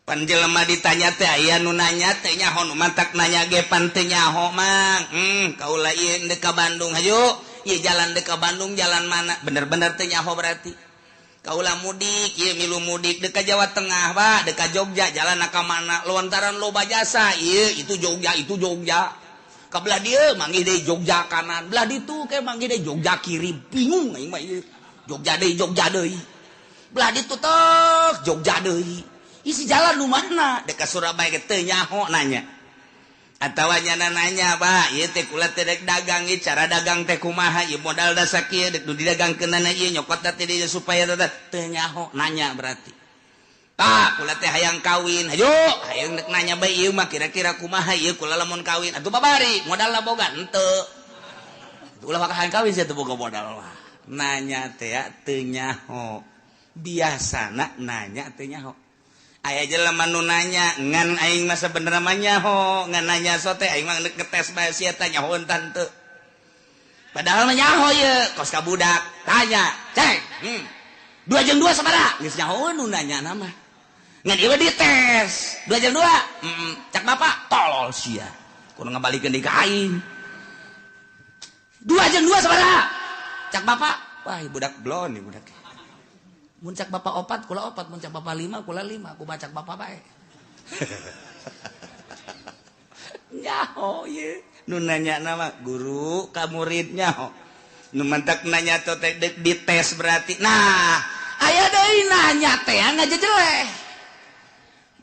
Pan jelema ditanya teh aya nu nanya teu nyaho, nu mantak nanya ge pan teu nyaho mang. Kaula ieu deuk ka Bandung hayu. Ieu jalan deuk ka Bandung jalan mana? Bener-bener teu nyaho berarti. Kaula mudik, ieu milu mudik deuk ka Jawa Tengah, Pak, deuk ka Jogja, jalan ka mana? Lontaran loba jasa, ieu itu Jogja. Ka belah dieu manggih deui Jogja kanan, belah ditu ke manggih deui Jogja kiri. Bingung aing mah ieu. Jogja deui. Belah ditu teh Jogja deui. Isi jalan nu mana? Deuk ka Surabaya ge teu nyaho nanya. Atawa nyana nanya, Pak, ieu teh kula teh rek dagang ieu cara dagang teh kumaha? Ieu modal da sakieu deuk didagangkeunana ieu nyokotna teh dieu supaya teu nyaho nanya berarti. Pak, kula teh hayang kawin. Hayu, hayang deuk nanya bae ieu mah kira-kira kumaha ieu kula lamun kawin. Atuh babari, modalna boga henteu. Ulah bakal hayang kawin sia teu boga modal mah. Nanya teh teu nyaho. Biasana nanya teu nyaho. Aya jelema nu nanya ngan aing mah sabenerna mah nyaho, ngan nanya sote aing mah ngetes bae sia teh nyahoan tante. padahal menyaho ya kos ka budak tanya cek 2 jeung 2 sabaraha geus nyaho nu nanya nama ngan ieu dites 2 jeung 2 cak bapak tolol sia kudu ngabalikeun di ka aing 2 jeung 2 sabaraha cak bapak wah budak blon nih budak mun cak bapak 4 kula 4 mun cak bapak 5 kula 5 kumaha cak bapak bae nyaho ye nu nanya nama guru ka muridnya nu mentak nanya teh dites berarti nah aya deui nanya teh ngajejeleh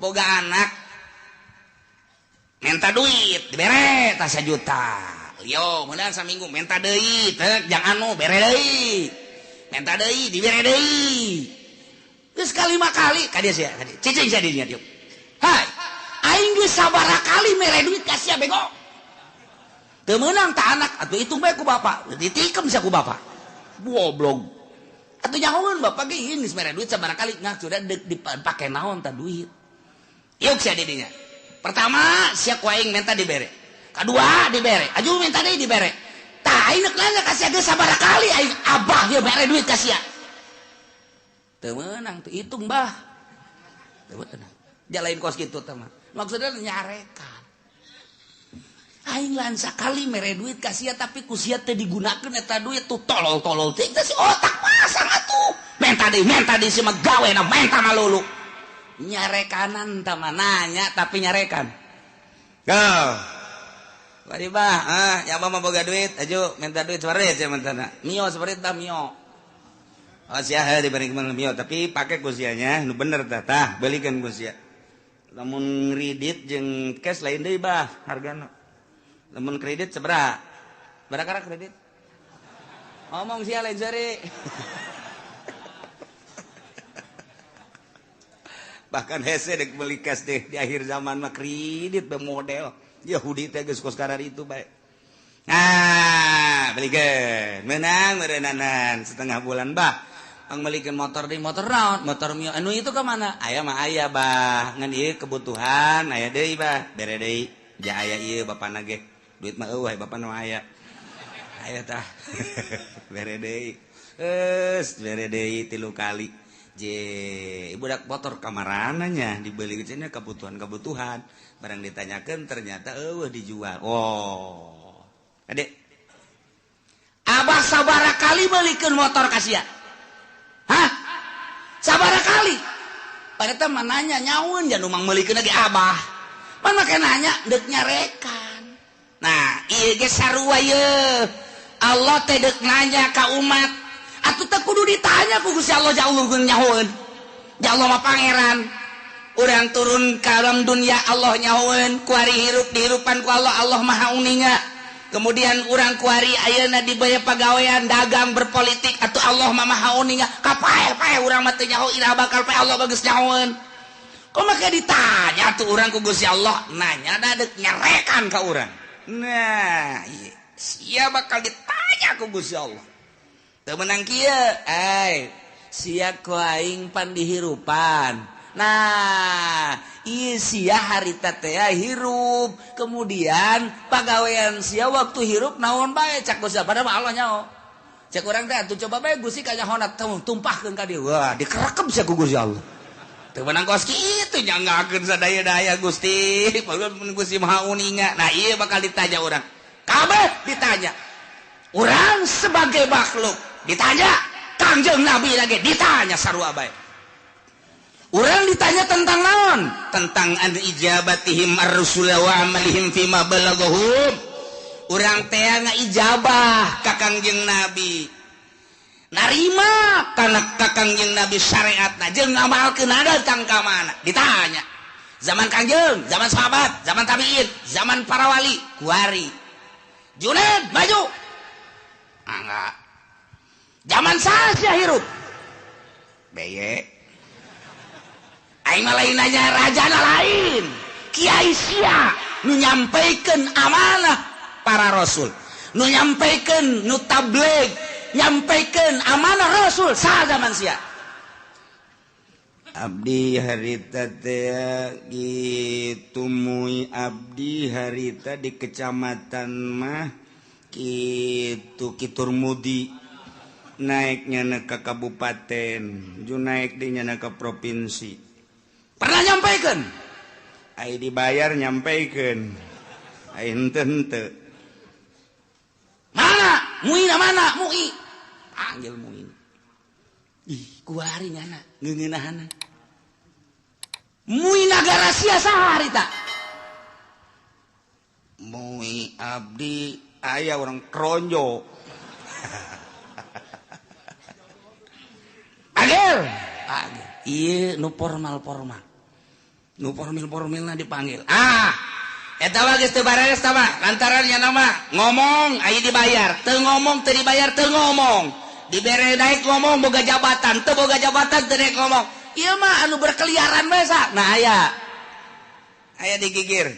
boga anak minta duit dibere tah 1 juta yo meunang saminggu minta deui teh jang anu bere deui minta deui dibere deui geus kalima kali ka dieu sia cicing sia dinya tiup hai aing geus sabaraha kali mere duit ka sia bego teu meunang tah anak atuh hitung bae ku bapak ditikem sia ku bapak goblok atuh nyahoeun bapak ge ieu geus mere duit sabaraha kali ngak sudah dipake naon tah duit ieu sia di dinya pertama sia ku aing minta dibere kadua dibere aju minta deui dibere tah aing neuk nanya ka sia geus sabaraha kali aing abah ieu mere duit ka sia teu meunang teu hitung bah teu meunang jalain kos kitu teh mah maksudna nyarekan aing lan sakali mere duit ka sia tapi ku sia teh digunakeun eta duit tuh tolol-tolol teh si otak pasang atuh menta deui si mah gawena menta malulu nyarekanan tah mah nanya tapi nyarekan Wadi bah, ya mah boga duit, ajo minta duit sabarit ya mentana. Mio sabarit tah mio. Oh sia dibanding kemana mio, tapi pakai kusianya, nu bener tah, belikan kusia. Lamun kredit jeung cash lain deui bah hargana. Lamun kredit sabaraha? Barakara kredit? Ngomong sia lain sari. Bahkan hese dek beli cash deh di akhir zaman mah kredit bermodel. Yahudi teh geus kos karar itu bae. Nah, belikeun. Menang meureunanan setengah bulan bah. Pang belikeun motor deui motor naon? Motor Mio. Anu itu ka mana? Aya mah aya bah. Ngan ieu kebutuhan aya deui bah. Bere deui. Ja aya ieu bapana ge. Duit mah eueuh bapana mah aya. Aya tah. Bere deui. Bere deui 3 kali. Budak motor kamarana nya dibeli cenah kebutuhan-kebutuhan. Barang ditanyakan ternyata dijual. Oh. Adek. Abah sabaraha kali belikeun motor ka sia? Hah? Sabaraha kali? Pareta mah nanya nyaun jan umang meulikeun lagi abah. Man make nanya deuk nyarekan. Nah, ieu ge sarua ye. Allah teh deuk nanya ka umat. Atuh teh kudu ditanya ku Gusti Allah jauh nyahoeun. Ja Allah mah pangeran. Urang turun ke alam dunia Allah nyahoeun kuari hirup dihirupan ku Allah maha uninga kemudian urang kuari ayeuna dibaya pagawean dagang berpolitik atuh Allah maha uninga kapae urang mah teu nyaho ira bakal pae Allah bagus nyahoeun kok make ditanya tuh urang ku Gusti Allah nanya dadek nyarekan ka urang nah iya sia bakal ditanya ku Gusti Allah teu meunang kieu sia ku aing pan dihirupan. Nah, sia harita teh hirup, kemudian pagawean sia waktu hirup naon bae cak Gusti padahal Allah nyaho. Cak urang teh atuh coba bae Gusti ka nyahona tumpahkeun ka dieu. Wah, dikerekem sia ku Gusti Allah. Teu menang kos kitu nyanggakeun sadaya-daya Gusti. Paulun Gusti Maha Uninga. Nah, ieu bakal ditanya urang. Kabeh ditanya. Urang sebagai makhluk ditanya, Kangjeng Nabi lagi ditanya sarua bae. Urang ditanya tentang naon? Tentang an ijabatihim ar-rusul wa amalihim fima balaghahum. Urang teh ngaijabah ka Kangjeng Nabi. Narima kana ka Kangjeng Nabi syariatna jeung ngamalkeun datang ka mana? Ditanya. Zaman Kangjeng, zaman sahabat, zaman tabi'in, zaman para wali, kuari. Junaid maju. Enggak. Zaman saha hirup? Beye. Aing mah lain nanya rajana lain. Kiai sia nu nyampaikeun amanah para rasul. Nu nyampaikeun nu tabligh, nyampaikeun amanah rasul saha zaman sia. Abdi harita teh kitu mui abdi harita di kecamatan mah Kitur Mudi naiknya ke kabupaten ju naik dinya ke provinsi pernah nyampaikan dibayar nyampaikan mana Mui panggil Mui kuari nyana ngeungeunahana Mui nagara sia sahari tak Mui abdi ayah orang kronjo panggil iya nu formal na dipanggil eta geus teu bares tah mah lantarannya nama ngomong aya dibayar teu ngomong teu dibayar teu ngomong dibere daek ngomong boga jabatan teu boga jabatan teu daek ngomong ieu mah anu berkeliaran bae sa nah aya digigir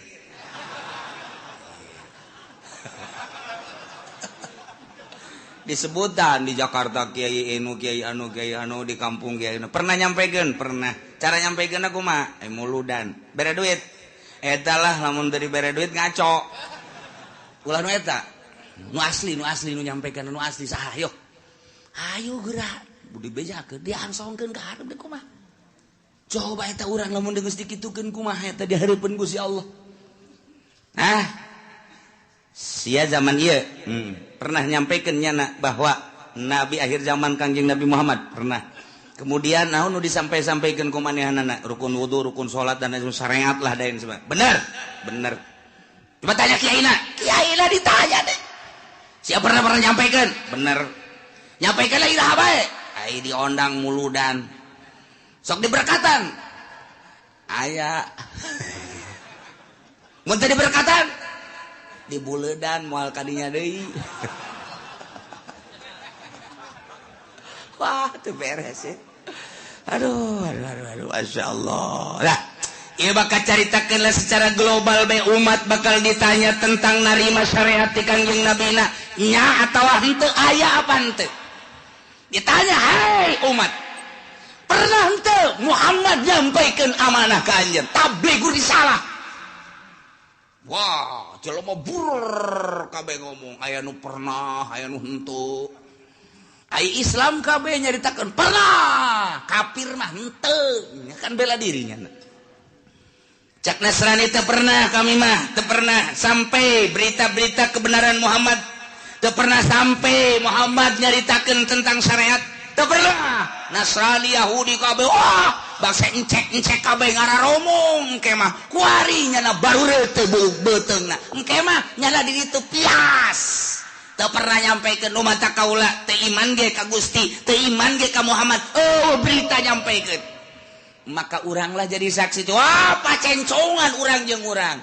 disebutan di Jakarta Kiai anu di kampung Kiai pernah nyampaikan pernah cara nyampaikan aku mah muludan bere duit eta lah lamun dari bere duit ngaco ulah nu eta nu asli nu nyampaikan nu asli saha ayo gerak budi bejakeun diangsongkeun ka hareup deui kumaha coba eta urang lamun geus dikitukeun kumaha eta di hareupeun Gusti Allah sia zaman ieu pernah nyampaikan nyana bahwa Nabi akhir zaman Kangjeng Nabi Muhammad pernah kemudian naon nu disampaikan ku manehanana rukun wudu rukun salat dan syariat lah dain sebab bener coba tanya kiaina ditanya deh siapa pernah nyampaikan bener nyampaikan lagi dah bae ai diondang muludan sok diberkatan aya mun teu diberkatan di buledan moal kadinya deui wah teu beres ya aduh Masya Allah lah ieu bakal caritakeun secara global bae umat bakal ditanya tentang narima syariat ti Kangjeng Nabi na nya atawa henteu aya apa henteu ditanya hai umat pernah henteu Muhammad nyampaikeun amanah ka anjeun tabligh risalah wah jelema burr kabeh ngomong aya nu pernah aya nu henteu ai Islam kabeh nyaritakeun pernah kafir mah henteu kan bela dirinya cak Nasrani teu pernah kami mah teu pernah sampai berita-berita kebenaran Muhammad teu pernah sampai Muhammad nyaritakeun tentang syariat teu pernah Nasrani Yahudi kabeh wah bangsa encek kabeh ngararomong engke mah kuari nyana baru teu beuteungna engke mah nyana di ditu pias teu pernah nyampaikeun umat kaula teu iman ge ka Gusti teu iman ge ka Muhammad berita nyampaikeun maka uranglah jadi saksi wah pacencongan urang jeung urang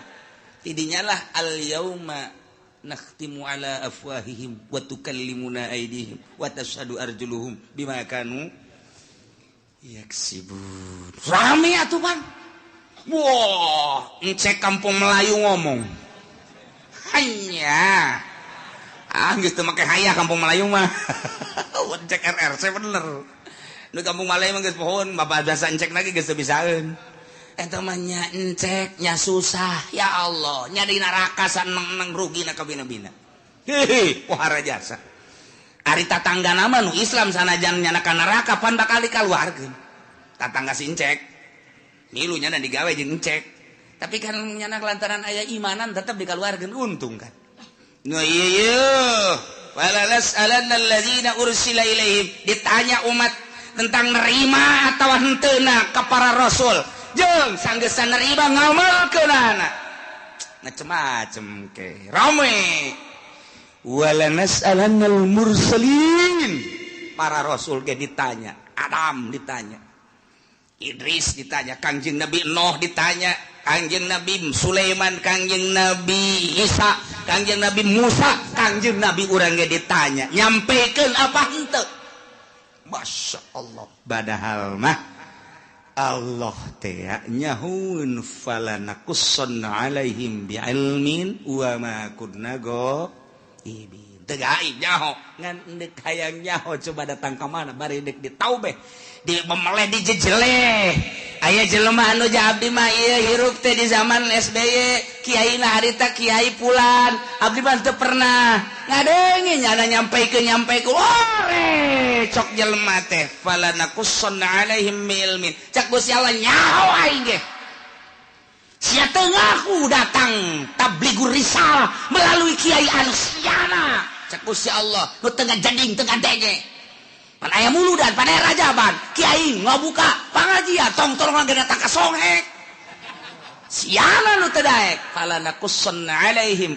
tidinya lah al yauma nakhtimu ala afwahihim wa tukallimuna aydihim wa tashhadu arjuluhum bima kanu yaksibun rame atuh Bang wah encek kampung Melayu ngomong hanya geus teu make hayah kampung Melayu mah encek RRC bener nu kampung Melayu mah geus pohon bapak bahasa encek lagi geus teu bisaeun eta mah nya encek nya susah ya Allah nya di neraka saneng rugina ka bina-bina hehe pohara jasa ari tatangga nama nu Islam sanajan nyana ka neraka pan bakal dikaluarkeun tatangga si encek milu nyana digawe jeung encek tapi kan nyana lantaran aya imanan tetep dikaluarkeun untung kan no ieu walalas alannal ladzina ursila ilaihim ditanya umat tentang nerima atawa henteu ka para rasul jeung sanggeus nerima ngamalkeunana macem-macem ke rame wala nas'alannal mursalin para rasul ge ditanya Adam ditanya Idris ditanya Kangjeng Nabi Nuh ditanya Kangjeng Nabi Sulaiman Kangjeng Nabi Isa Kangjeng Nabi Musa Kangjeng Nabi urang ge ditanya nyampikeun apa henteu Masya Allah padahal mah Allah teh nyahun falanakussan alaihim bi'ilmin wa ma kunna ghaibin teu gaib nyaho ngan deuk hayang nyaho coba datang ka mana bari deuk ditaubeh di memeleh di jejeleh aya jelema anu ja abdi mah ieu hirup teh di zaman SBY kiaina harita kiai Pulan abdi mah teu pernah ngadenge nyana nyampeikeun ore cok jelema teh falanakussanna alaihim ilmin cak Gusti Allah nyaho aing ge sia teu ngaku datang tabligur risalah melalui kiai anu siana cak Gusti Allah nu teu ngajading teu ngadenge pan aya muludan pan aya rajaban kiai ngabuka pangajian tong-tong geuna tak kasongek siana nu teu daek falanakussanna alaihim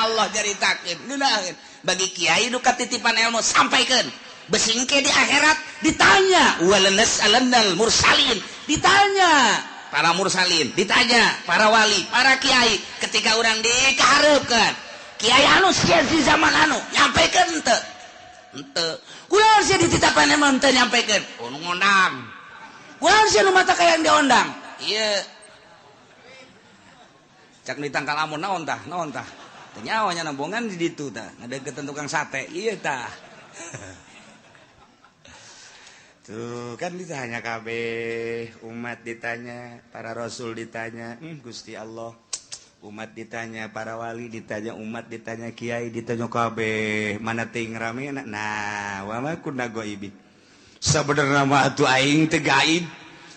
Allah jaritakeun ngeunaheun bagi kiai nu katitipan ilmu sampaikeun besingke di akhirat ditanya walanas alannal mursalin ditanya para mursalin ditanya para wali para kiai ketika urang dikahareukeun kiai anu sia di zaman anu nyampaikeun teu henteu kunaon sia dititapan emang teu nyampaikeun nu ngondang kunaon sia nu mata kayang diondang ieu cak ditangkal amun naon tah teu nyawa nya nambongan di ditu tah ngadeukeun tukang sate ieu tah tuh kan ditanya kabeh umat ditanya para rasul ditanya Gusti Allah umat ditanya para wali ditanya umat ditanya kiai ditanya kabeh mana teuing rame nah wa ma kunna ghaibin sabenerna mah atuh aing teu gaib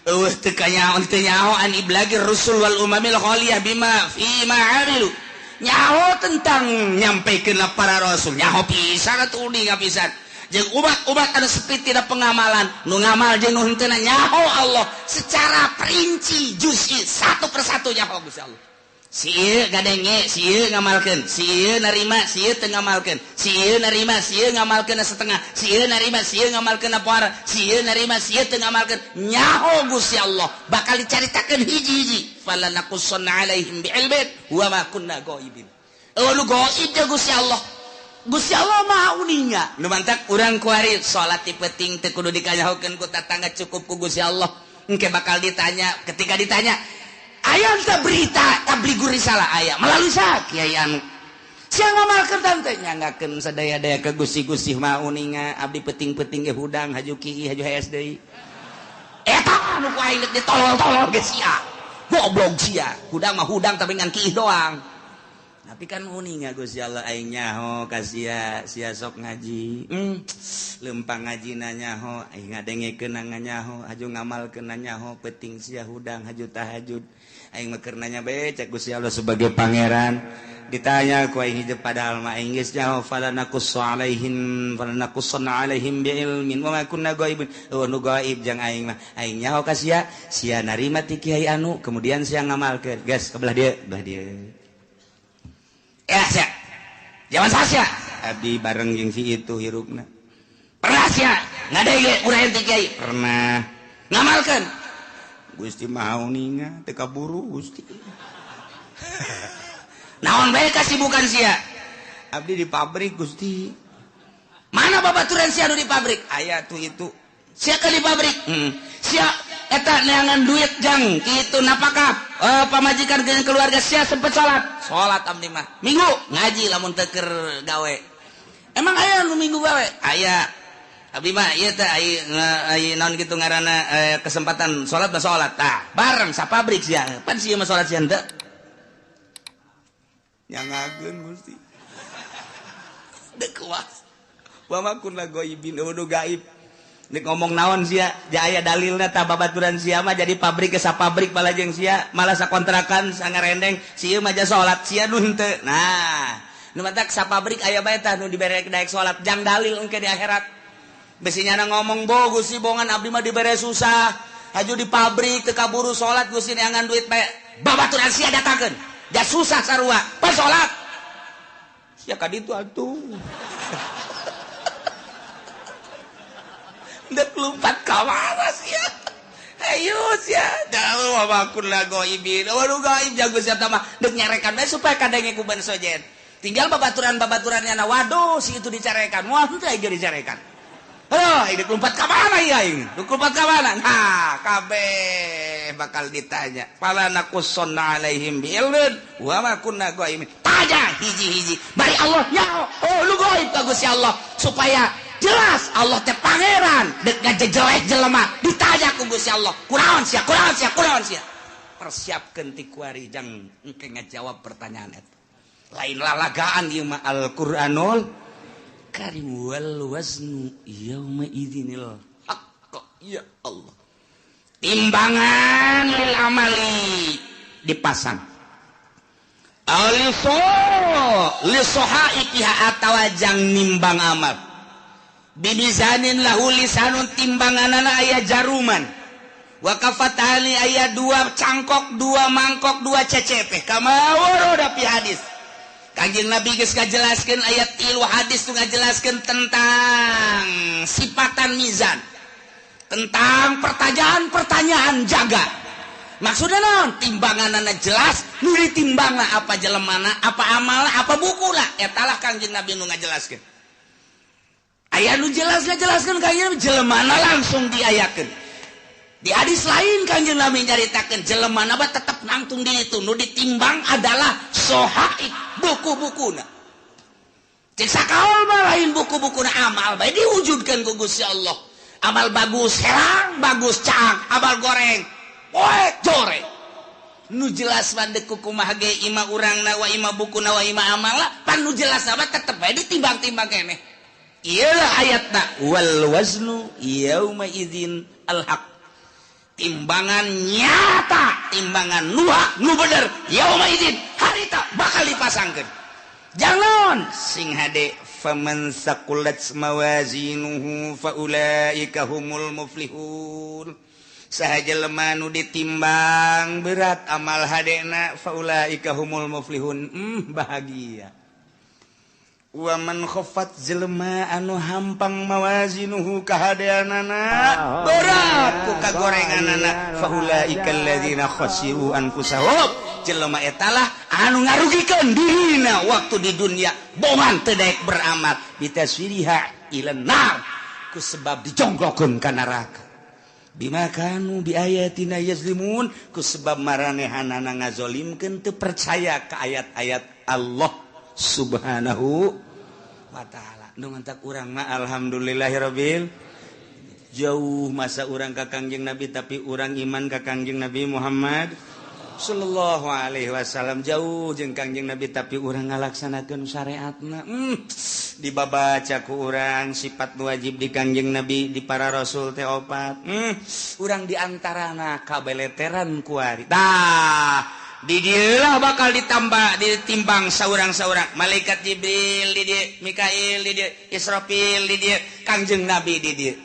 eueuh teu kanyaho teu nyaho an iblagir rusul wal umamil khaliyah bima fi ma amilu nyaho tentang nyampaikeun para rasul nyaho pisan atuh uning pisan jeung umat anu seperti tina pengamalan nu ngamal jeung nu henteu nyaho Allah secara perinci juz'i satu persatu nyaho Gusti Allah si ieu gadenge si ieu ngamalkeun si ieu narima si ieu teu ngamalkeun si ieu narima si ieu ngamalkeun setengah si ieu narima si ieu ngamalkeun poara si ieu narima si ieu teu ngamalkeun nyaho Gusti Allah bakal dicaritakeun hiji-hiji falanakussanna alaihim bi'ilmin wa ma kunna ghaibin lu gaib ya Gusti Allah Gusti Allah maha uninya nu mantak urang kuari salat ti penting teu kudu dikanyahokeun ku tatangga cukup ku Gusti Allah engke bakal ditanya ketika ditanya aya teh berita tabligur risalah aya melalui saha kiai anu sia ngamalkeun tante nyanggakeun sadaya-daya ke Gusti mah uninga abdi penting-penting ge hudang haju kiai haju HSDI eta anu ku aing ditolol-tolol ge sia goblok sia hudang mah hudang tapi ngan kiai doang tapi kan uninga Gusti Allah aing nyaho ka sia sok ngaji lempang ngajina nyaho aing ngadengekeun nganyaho haju ngamalkeun nyaho penting sia hudang haju tahajud aing meukeun nanya bae cek Gusti Allah sebagai pangeran ditanya ku aing hidup padahal mah aing geus nyaho falanakussanna alaihim bi'ilmin wa ma kunna ghaibin nu gaib jang aing mah aing nyaho ka sia narima ti kiai anu kemudian sia ngamalkeun geus kebelah dieu ya sia zaman sasia abdi bareng jeung si itu hirupna pernah sia ngadege urang ti kiai pernah ngamalkeun Gusti mah uninga teu kaburu Gusti naon bae kasibukan sia abdi di pabrik Gusti mana babaturan sia anu di pabrik aya tuh itu sia ka di pabrik sia eta neangan duit jang kitu napakah pamajikan jeung keluarga sia sempet salat abdi mah minggu ngaji lamun teu keur gawe emang aya nu minggu gawe aya abdi mah ieu teh ai naon kitu ngaranna kesempatan salat mah salat tah bareng sapabrik sia pan sia mah salat sia henteu nyangakeun Gusti deuk kuas wa ma kunna ghaibin udah gaib nek ngomong naon sia aya dalilna tah babaturan sia mah jadi pabrik ke sapabrik bala jeung sia malah sakontrakan sangarendeng sia mah ja salat sia nu henteu nah nu matak sapabrik aya bae tah nu dibere daek salat jang dalil engke di akhirat besinya ngomong Gusti bongan abdi mah dibere susah haju di pabrik teu kaburu salat Gusti neangan duit bae babaturan sia datangkeun ja susah sarua pas salat sia ka ditu atuh dek lompat ka mana sia ayo sia dalu wabakun la goibin waduh gaib jago sia mah dek nyarekan bae supaya kadenge ku ban sojen tinggal babaturan-babaturannya na waduh si itu dicarekan wah teu aja dicarekan dek lompat ka mana ya aing dek lompat ka mana nah kabeh bakal ditanya falanakussanna alaihim bi'ilmin wa ma kunna ghaibin tanya hiji-hiji bari Allah ya lu gaib ka Gusti Allah supaya jelas Allah teh pangeran dek ngajejelek jelema ditanya ku Gusti Allah kunaon sia persiapkeun ti kuari jang engke ngajawab pertanyaan eta lain lalagaan ieu mah Al-Qur'anul Karim wal waznu yauma idzinil haqq ya Allah timbangan lil amali dipasang lisohaikiha atawa jang nimbang amal bimizanin lahu lisanun timbanganana aya jaruman wakafat ali aya 2 cangkok 2 mangkok 2 ceceteh kama waroda fi hadis Kanjeng Nabi geus ngajelaskeun ayat 3 hadis tu ngajelaskeun tentang sifatan mizan tentang pertanyaan-pertanyaan jaga maksudnya non timbanganana jelas nu ditimbangna apa jelemana apa amalna apa bukuna etalah Kanjeng Nabi nu ngajelaskeun aya nu jelas ngajelaskeun Kanjeng Nabi jelemana langsung diayakeun di hadis lain Kanjeng Nabi nyaritakeun jelemana mah tetep nangtung di itu nu ditimbang adalah sohaik buku-bukuna cek sakaol mah lain buku-bukuna amal bae diwujudkeun ku Gusti Allah amal bagus herang bagus caang amal goreng poek jore nu jelas mandek kumaha ge ima urangna wa ima bukuna wa ima amalna pan nu jelas mah tetep bae ditimbang-timbang keneh ieu ayatna wal waznu yauma idzin al haq timbangan nyata timbangan nu bener yauma idzin harita bakal dipasangkeun jangan sing hade faman saqulat mawazinuhu faulaika humul muflihun sahaja lemah nu ditimbang berat amal hadena faulaika humul muflihun bahagia wa man khaffat jelema anu hampang mawazinuhu kahadeanana berat ku kagorenganana faulaika alladzina khasiru anfusahum jelema etalah anu ngarugikeun dirina waktu di dunia bohong teu daek beramal bitaswiriha ilan nar ku sebab dijongklokeun ka neraka bima kanu bi ayatina yazlimun ku sebab maranehanana ngazolimkeun teu percaya ka ayat-ayat Allah subhanahu wa ta'ala nu ngantak urang mah alhamdulillahirabbil jauh masa urang ka Kangjeng Nabi tapi urang iman ka Kangjeng Nabi Muhammad sallallahu alaihi wasallam jauh jeung Kangjeng Nabi tapi urang ngalaksanakeun syariatna dibabaca ku urang sifat nu wajib di Kangjeng Nabi di para rasul teh 4 urang diantarana kabeleteran kuari tah di dieu bakal ditimbang saurang-saurang malaikat Jibril di dieu Mikail di dieu Israfil di dieu Kangjeng Nabi di dieu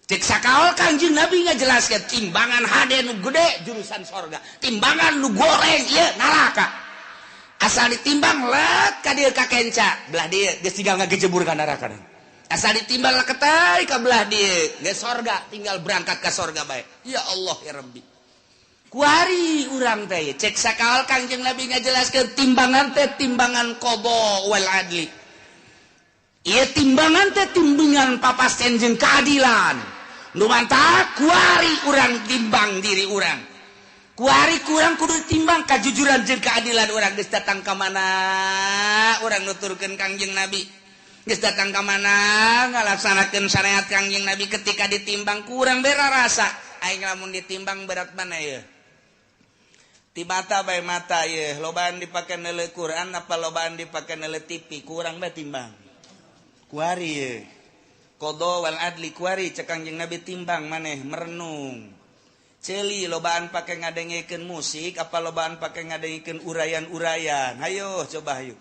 cek sakaol Kangjeng Nabi ngajelaskeun timbangan hade nu gede jurusan sorga timbangan nu goreng ieu neraka asal ditimbang let ka dieu ka kenca belah dieu geus tinggal ngagejebur ka neraka asal ditimbang leketai ka belah dieu geus sorga tinggal berangkat ka sorga bae ya Allah ya Rabbi kuari urang teh cek sakaol Kangjeng Nabi ngajelaskeun timbangan teh timbangan qada wal adli ieu timbangan teh timbangan papasten jeung keadilan nu mantap kuari urang timbang diri urang kuari kurang kudu timbang kajujuran jeung keadilan urang geus datang ka mana urang nuturkeun Kangjeng Nabi geus datang ka mana ngalaksanakeun syariat Kangjeng Nabi ketika ditimbang kurang bera rasa aing lamun ditimbang berat mana ieu ti mata bae mata ye lobaan dipake neuleuh Quran apa lobaan dipake neuleuh TV kurang bae timbang kuari ye qada wal adli kuari cek Kangjeng Nabi timbang maneh merenung ceuli lobaan pake ngadengekeun musik apa lobaan pake ngadengekeun urayan-urayan hayo coba hayo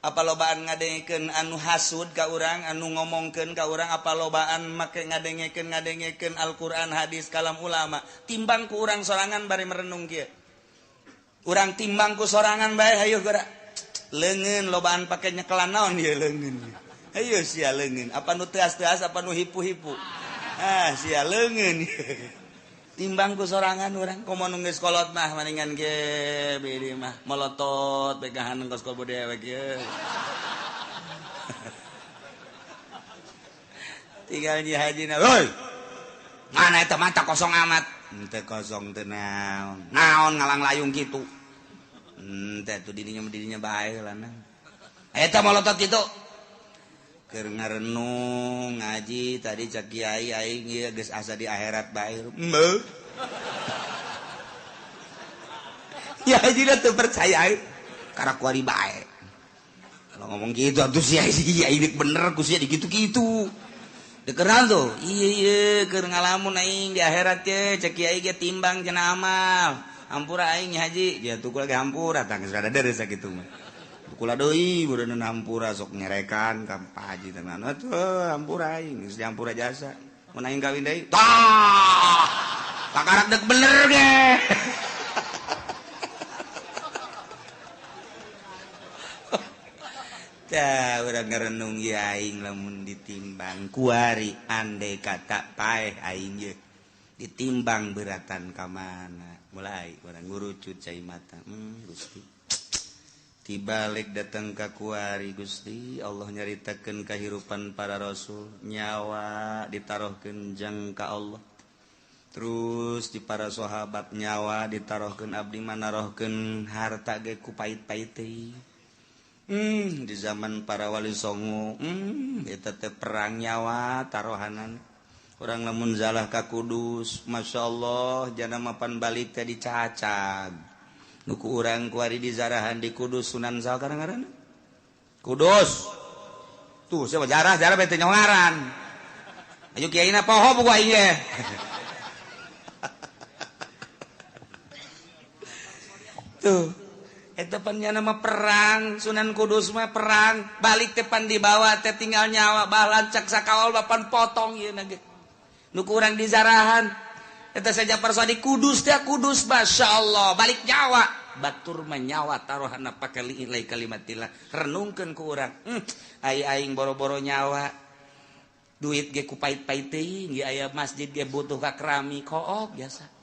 apa lobaan ngadengekeun anu hasud ka urang anu ngomongkeun ka urang apa lobaan make ngadengekeun Al-Qur'an hadis kalam ulama timbang ku urang sorangan bari merenung kieu urang timbang ku sorangan bae hayo geura leungeun lobaan pake nyekelan naon ieu leungeun hayo sia leungeun apa nu teas-teas apa nu hipu-hipu sia leungeun timbang ku sorangan urang komo nu geus kolot mah maningan ge beureum mah molotot pegahan engkos kobo dewek ye tinggal nyi hajina heuy mana eta mata kosong amat teu kosong teu naon ngalang layung kitu teh tu dirinya bae heulana eta molotot kitu keur ngarenung ngaji tadi cak kiai aing ieu geus asa di akhirat bae. Ya haji teu percaya karena kuari bae. Kalau ngomong gitu atuh si kiai bener ku sia dikitu-kitu. Dekeran tuh, iya keur ngalamun aing di akhirat teh cek kiai ge timbang cenah amal. Hampura aing haji, dia tukul ge hampura tang geus rada sakitu mah. Tukul deui bureun hampura sok nyerekan ka Pak Haji tenan. Atuh hampura aing geus hampura jasa. Mun aing kawin deui, tah. Pakarak dek bener ge. Tah urang ngarenung ye aing lamun ditimbang kuari andai kata paeh aing ye ditimbang beratan ka mana mulai urang ngurucut cai mata Gusti tibalik datang ka kuari Gusti Allah nyaritakeun kahirupan para rasul nyawa ditarohkeun jang ka Allah terus di para sahabat nyawa ditarohkeun abdi manarohkeun harta ge ku pait-pait teh di zaman para wali songo eta teh perang nyawa tarohanan urang lamun zalah ka Kudus masyaallah jana mapan balik teh dicacag nuku urang kuari dizarahan di Kudus Sunan saha ngaranna Kudus tuh siapa jarah bete nyawaran ayo kiaina poho buku aing ge tuh tepannya nama perang Sunan Kudus mah perang balik tepan di bawah teh tinggal nyawa balan cak sakawal bapan potong ieu nage nu kurang dizarahan eta saja persoal di Kudus teh Kudus masyaallah balik nyawa batur mah nyawa tarohanna pakali ilai kalimatillah renungkeun ku urang aing boro-boro nyawa duit ge ku pait-pait teuing ge aya masjid ge butuh ka keramik koop biasa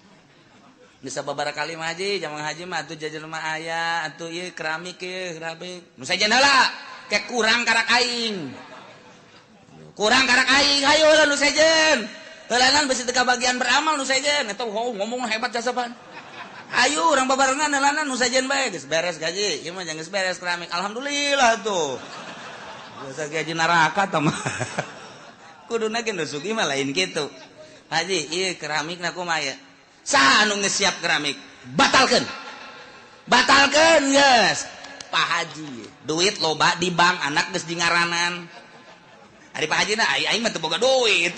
bisa babara kali haji jamaah haji mah atuh jajan mah aya atuh ieu keramik ieu keramik nu sajen heula kek kurang karak aing hayo heula nu sajen heulanan bisi teu kabagian beramal nu sajen eta ngomong hebat jasapan ayo urang babarengan heulanan nu sajen bae geus beres gaji ieu mah geus beres keramik alhamdulillah tuh biasa gaji neraka tah mah kuduna ge nu sugi mah lain kitu haji ieu keramikna kumaha ya saha anu geus siap keramik batalkeun geus Pak Haji duit loba di bank anak geus di ngaranan ari Pak Haji na aing mah teu boga duit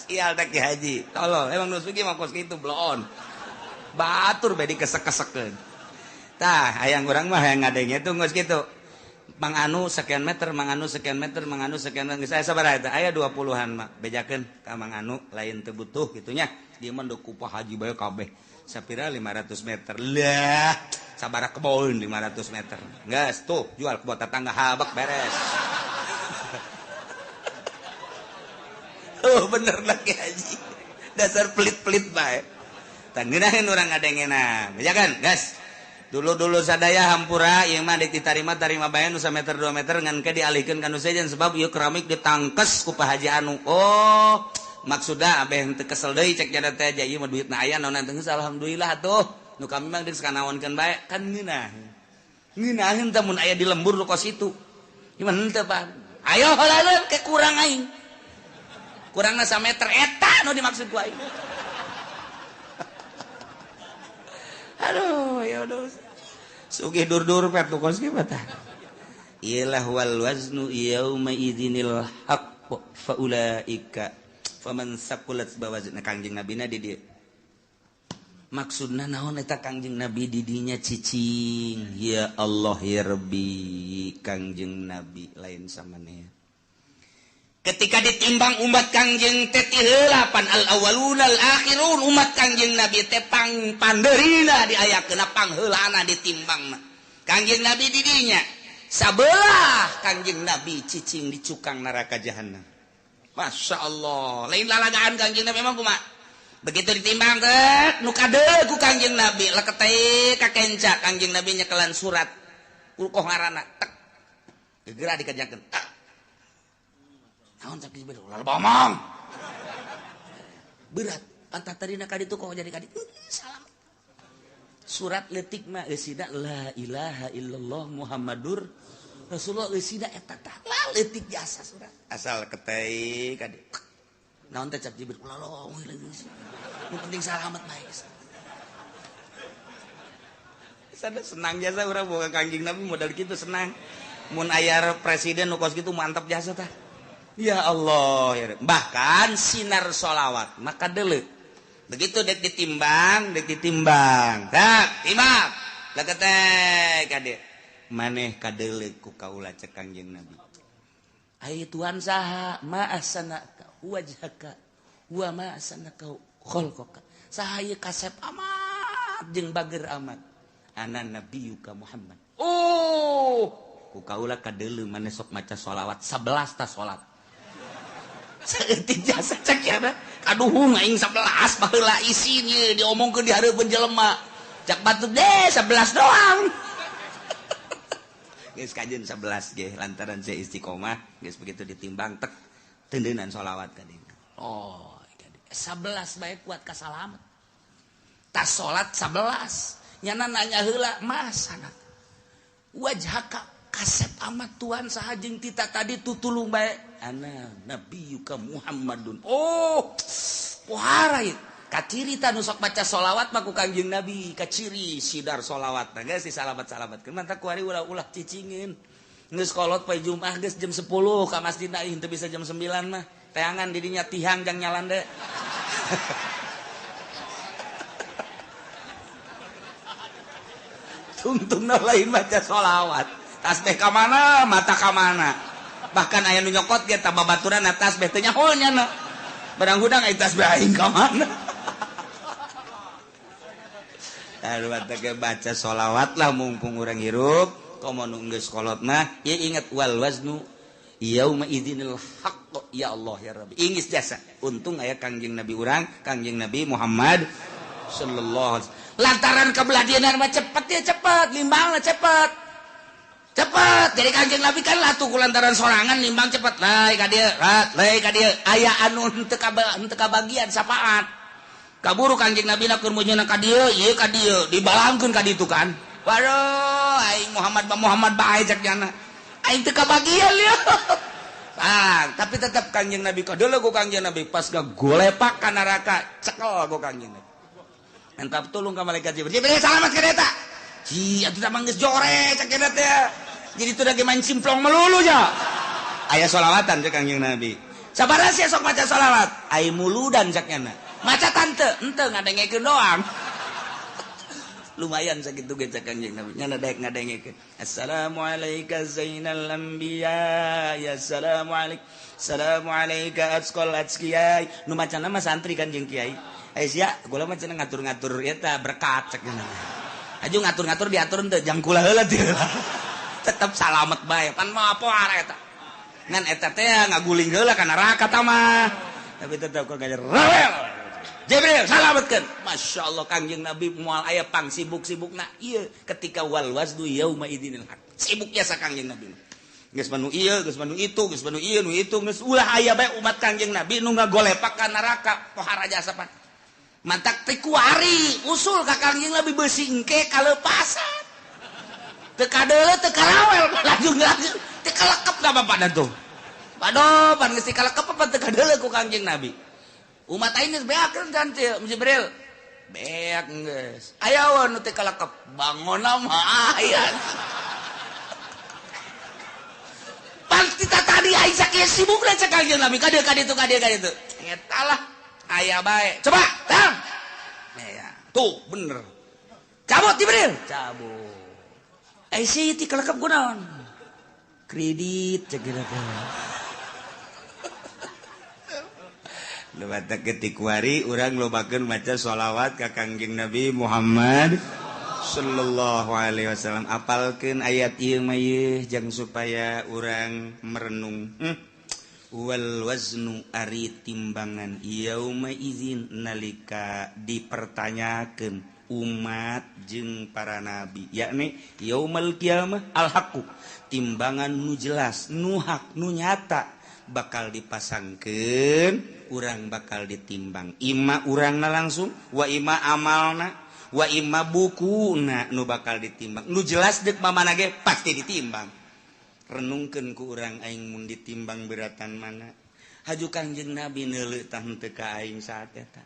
sial teh Ki Haji tolol emang nu sugi mah kos kitu bloon batur bae dikesek-kesekeun tah hayang urang mah hayang ngadenge tuh geus kitu Mang Anu sekian meter Mang Anu sekian meter Mang Anu sekian meter geus aya sabaraha eta aya 20-an mah bejakeun ka Mang Anu lain teu butuh gitunya dia mah ku Pak Haji bae kabeh sapira 500 meter lah sabaraha kebon 500 meter geus tuh jual ke buat tetangga habak beres oh bener lah Ki Haji dasar pelit-pelit bae tah ngeunaheun urang ngadengena bejakeun geus dulu sadaya hampura ieu mah ditarima bae nu 1 meter 2 meter ngan ke dialihkeun ka nu sejen sebab ieu keramik ditangkes ku Pak Haji Anu oh maksudna abeh teu kesel deui cek jada teh aja ieu mah duitna aya naon teh alhamdulillah atuh nu kami mah geus kanaonkeun bae kan ngeunaheun teh mun aya di lembur nu kos itu ieu mah henteu Pak ayo heula ke kurang aing kurangna 1 meter eta nu dimaksud ku aing aduh ya udah sugih dur-dur pet nu kos ge tah iyalah wal waznu yauma idzinil haqq fa ulaika faman saqulat bawazna Kangjeng Nabi na di dieu maksudna naon eta Kangjeng Nabi di dinya cicing ya Allah ya Rabbi Kangjeng Nabi lain samaneh ketika ditimbang umat Kangjeng teh ti heula pan al awwalun al akhirun umat Kangjeng Nabi teh pandeurina diayakeun pangheulana ditimbangna Kangjeng Nabi di dinya sabelah Kangjeng Nabi cicing di cukang neraka jahanam Masya Allah lain lalagaan Kangjeng Nabi memang kumaha begitu ditimbang teh nu kadeu ku Kangjeng Nabi leket teh ka kenca Kangjeng Nabi nyekelan surat ulkoh ngaranna tek gegera dikajakeun naon cak dibero lalu bomong berat antah tadina kaditu kok jadi kadit salam surat letik mah eusina la ilaha illallah Muhammadur Rasulullah sida eta tah leutik jasa surah. Asal ketei kade. Naon teh cap Jibril ulah nu penting salamet bae. Sada senang jasa urang boga Kangjeng Nabi modal kitu senang. Mun aya presiden nu kos kitu mantap jasa tah. Ya Allah ya. Bahkan sinar sholawat maka deuleu. Begitu dek ditimbang. Tak, timbang. Lakateh kade. Maneh kadeuleu ku kaula cek Kangjeng Nabi. Ai Tuhan saha ma ahsanaka wajhaka wa ma ahsanaka khalqaka. Saha ieu kasep amat jeung bager amat. Ana nabiyuka Muhammad. Oh, ku kaula kadeuleu maneh sok maca sholawat 11 ta salat. Saeutik jasa cek ya kaduhung aing 11 baheula isin ye diomongkeun di hareupeun jelema. Cak batu deh 11 doang. Geus kajeun 11 ge lantaran saya istiqomah, geus begitu ditimbang tek teundeunan sholawat ka dieu. Oh, 11 bae kuat ka salamet. Tas salat 11. Nyana nanya heula, "Masana wajhaka kasep amat Tuhan saha jeung tita tadi tutulung bae." Ana nabiyuka Muhammadun. Oh, pohara ieu. Kaciri nu sok baca sholawat mah ku Kangjeng Nabi, kaciri sidar sholawat tah geus disalabat-salabatkeun mantap ku ari ulah-ulah cicingin. Geus kolot poe Jumat geus jam 10 ka masjidna ieu teu bisa jam 9 mah. Teangan di dinya tihang jang nyalan deui. Tungtungna lain baca sholawat. Tasbih ka mana, mata ka mana. Bahkan aya nu nyokot ge tah babaturan atas tasbih teh nyaho nyana. Barang hudang aya tasbih aing ka mana. Lalu atake baca sholawat lah mumpung urang hirup. Komo nu geus kolot mah ieu inget wal waznu yauma idzinil haqq ya Allah ya Rabbi. Ingis jasa. Untung aya Kangjeng Nabi urang, Kangjeng Nabi Muhammad sallallahu alaihi wasallam. Lantaran kabeladianan mah cepet ya cepet, limbangna cepet. Cepet. Jadi Kangjeng Nabi kan latuh kulantaran sorangan limbang cepet. Lai ka dieu, lai ka dieu. Aya anu teu kabagian sapaat. Kaburu Kangjeng Nabi na keur mujuna ka dieu, ieu ka dieu, dibalangkeun ka ditu kan. Waduh, aing Muhammad bae cek jana. Aing teu kabagian ya. Tapi tetap Kangjeng Nabi kadeuleu ku Kangjeng Nabi pas gagolepak ka neraka, cekel ku Kangjeng Nabi. Mantap tulung ka malaikat Jibril. Jibril salamat ka eta. Ji, atuh teh manggeus jore cek eta teh. Jadi itu lagi main simplong melulu ya. Aya sholawatan cek Kangjeng Nabi. Sabaraha sia sok maca sholawat? Ai muludan cek nya. Maca tante, henteu ngadengekeun doang. Lumayan sakitu ge cek Kangjeng Nabi. Nya daek ngadengekeun. Assalamualaikum zainal anbiya. Ya assalamu alayka atqal atqiyai. Nu macana mah santri kan jeung kiai. Sia, gula mah cenah ngatur-ngatur eta berkat cek nya. Aju ngatur-ngatur diatur teu jang kula heula teu. Tetep salamet bae pan mah poar eta. Ngan eta teh ngaguling heula ka neraka tah mah. Tapi tetep kok gajer rewel. Jibril salametkeun. Masyaallah Kangjeng Nabi moal aya pang sibuk-sibukna ieu ketika wal wazdu yauma idzinil haq. Sibuk jasa Kangjeng Nabi. Geus manu ieu, geus manu itu, geus manu ieu, nu itu geus ulah aya bae umat Kangjeng Nabi nu ngagolepak ka neraka pohara jasa pan. Mantak teh kuari usul ka Kangjeng Nabi beusi engke kaleupasan. Teu kadeuleu teu karawel lanjut teu kalekep ka bapak dan tuh. Padoh pan geus kalekep apa teu kadeuleu ku Kangjeng Nabi. Umat aing geus beakeun kan Jibril. Beak geus. Aya we nu teu kalekep bangonna mah aya. Pasti tadi aing sakieu sibukna cek Kangjeng Nabi ka dieu ka ditu. Eta lah aya bae. Coba, tang. Ya, tuh bener. Cabut Jibril. Cabut. Si ti kalekep kunaon? Kredit cek kira teh. Lewat ketikuari urang lobakeun maca sholawat ka Kangjeng Nabi Muhammad sallallahu alaihi wasallam. Apalkeun ayat ieu mah ieu jang supaya urang merenung. Wal waznu ari timbangan yauma izin nalika dipertanyakeun umat jeung para nabi yakni yaumal kiamah al haqu timbangan nu jelas nu hak nu nyata bakal dipasangkeun urang bakal ditimbang ima urangna langsung wa ima amalna wa ima bukuna nu bakal ditimbang nu jelas deuk mamana ge pasti ditimbang renungkeun ku urang aing mun ditimbang beratan mana haju Kangjeng Nabi neuleuh tah henteu ka aing saat eta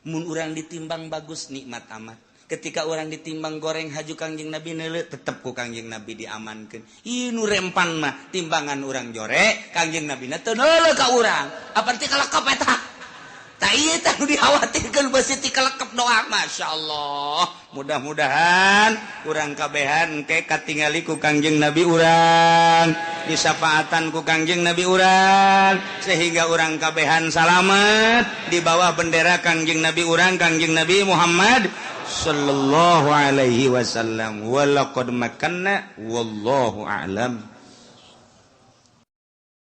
mun urang ditimbang bagus nikmat amat ketika orang ditimbang goreng haju Kangjeng Nabi neuleuh tetep ku Kangjeng Nabi diamankeun ieu nu rempan mah timbangan urang jore Kangjeng Nabi na teu neuleuh ka urang apa teh kalekep eta tah ieu tah nu dikhawatirkeun beusi ti kalekep doa masyaallah mudah-mudahan urang kabehan ke katingali ku Kangjeng Nabi urang disafaatan ku Kangjeng Nabi urang sehingga urang kabehan salamet di bawah bendera Kangjeng Nabi urang Kangjeng Nabi Muhammad sallallahu alaihi wasallam walaqad makanna wallahu a'lam.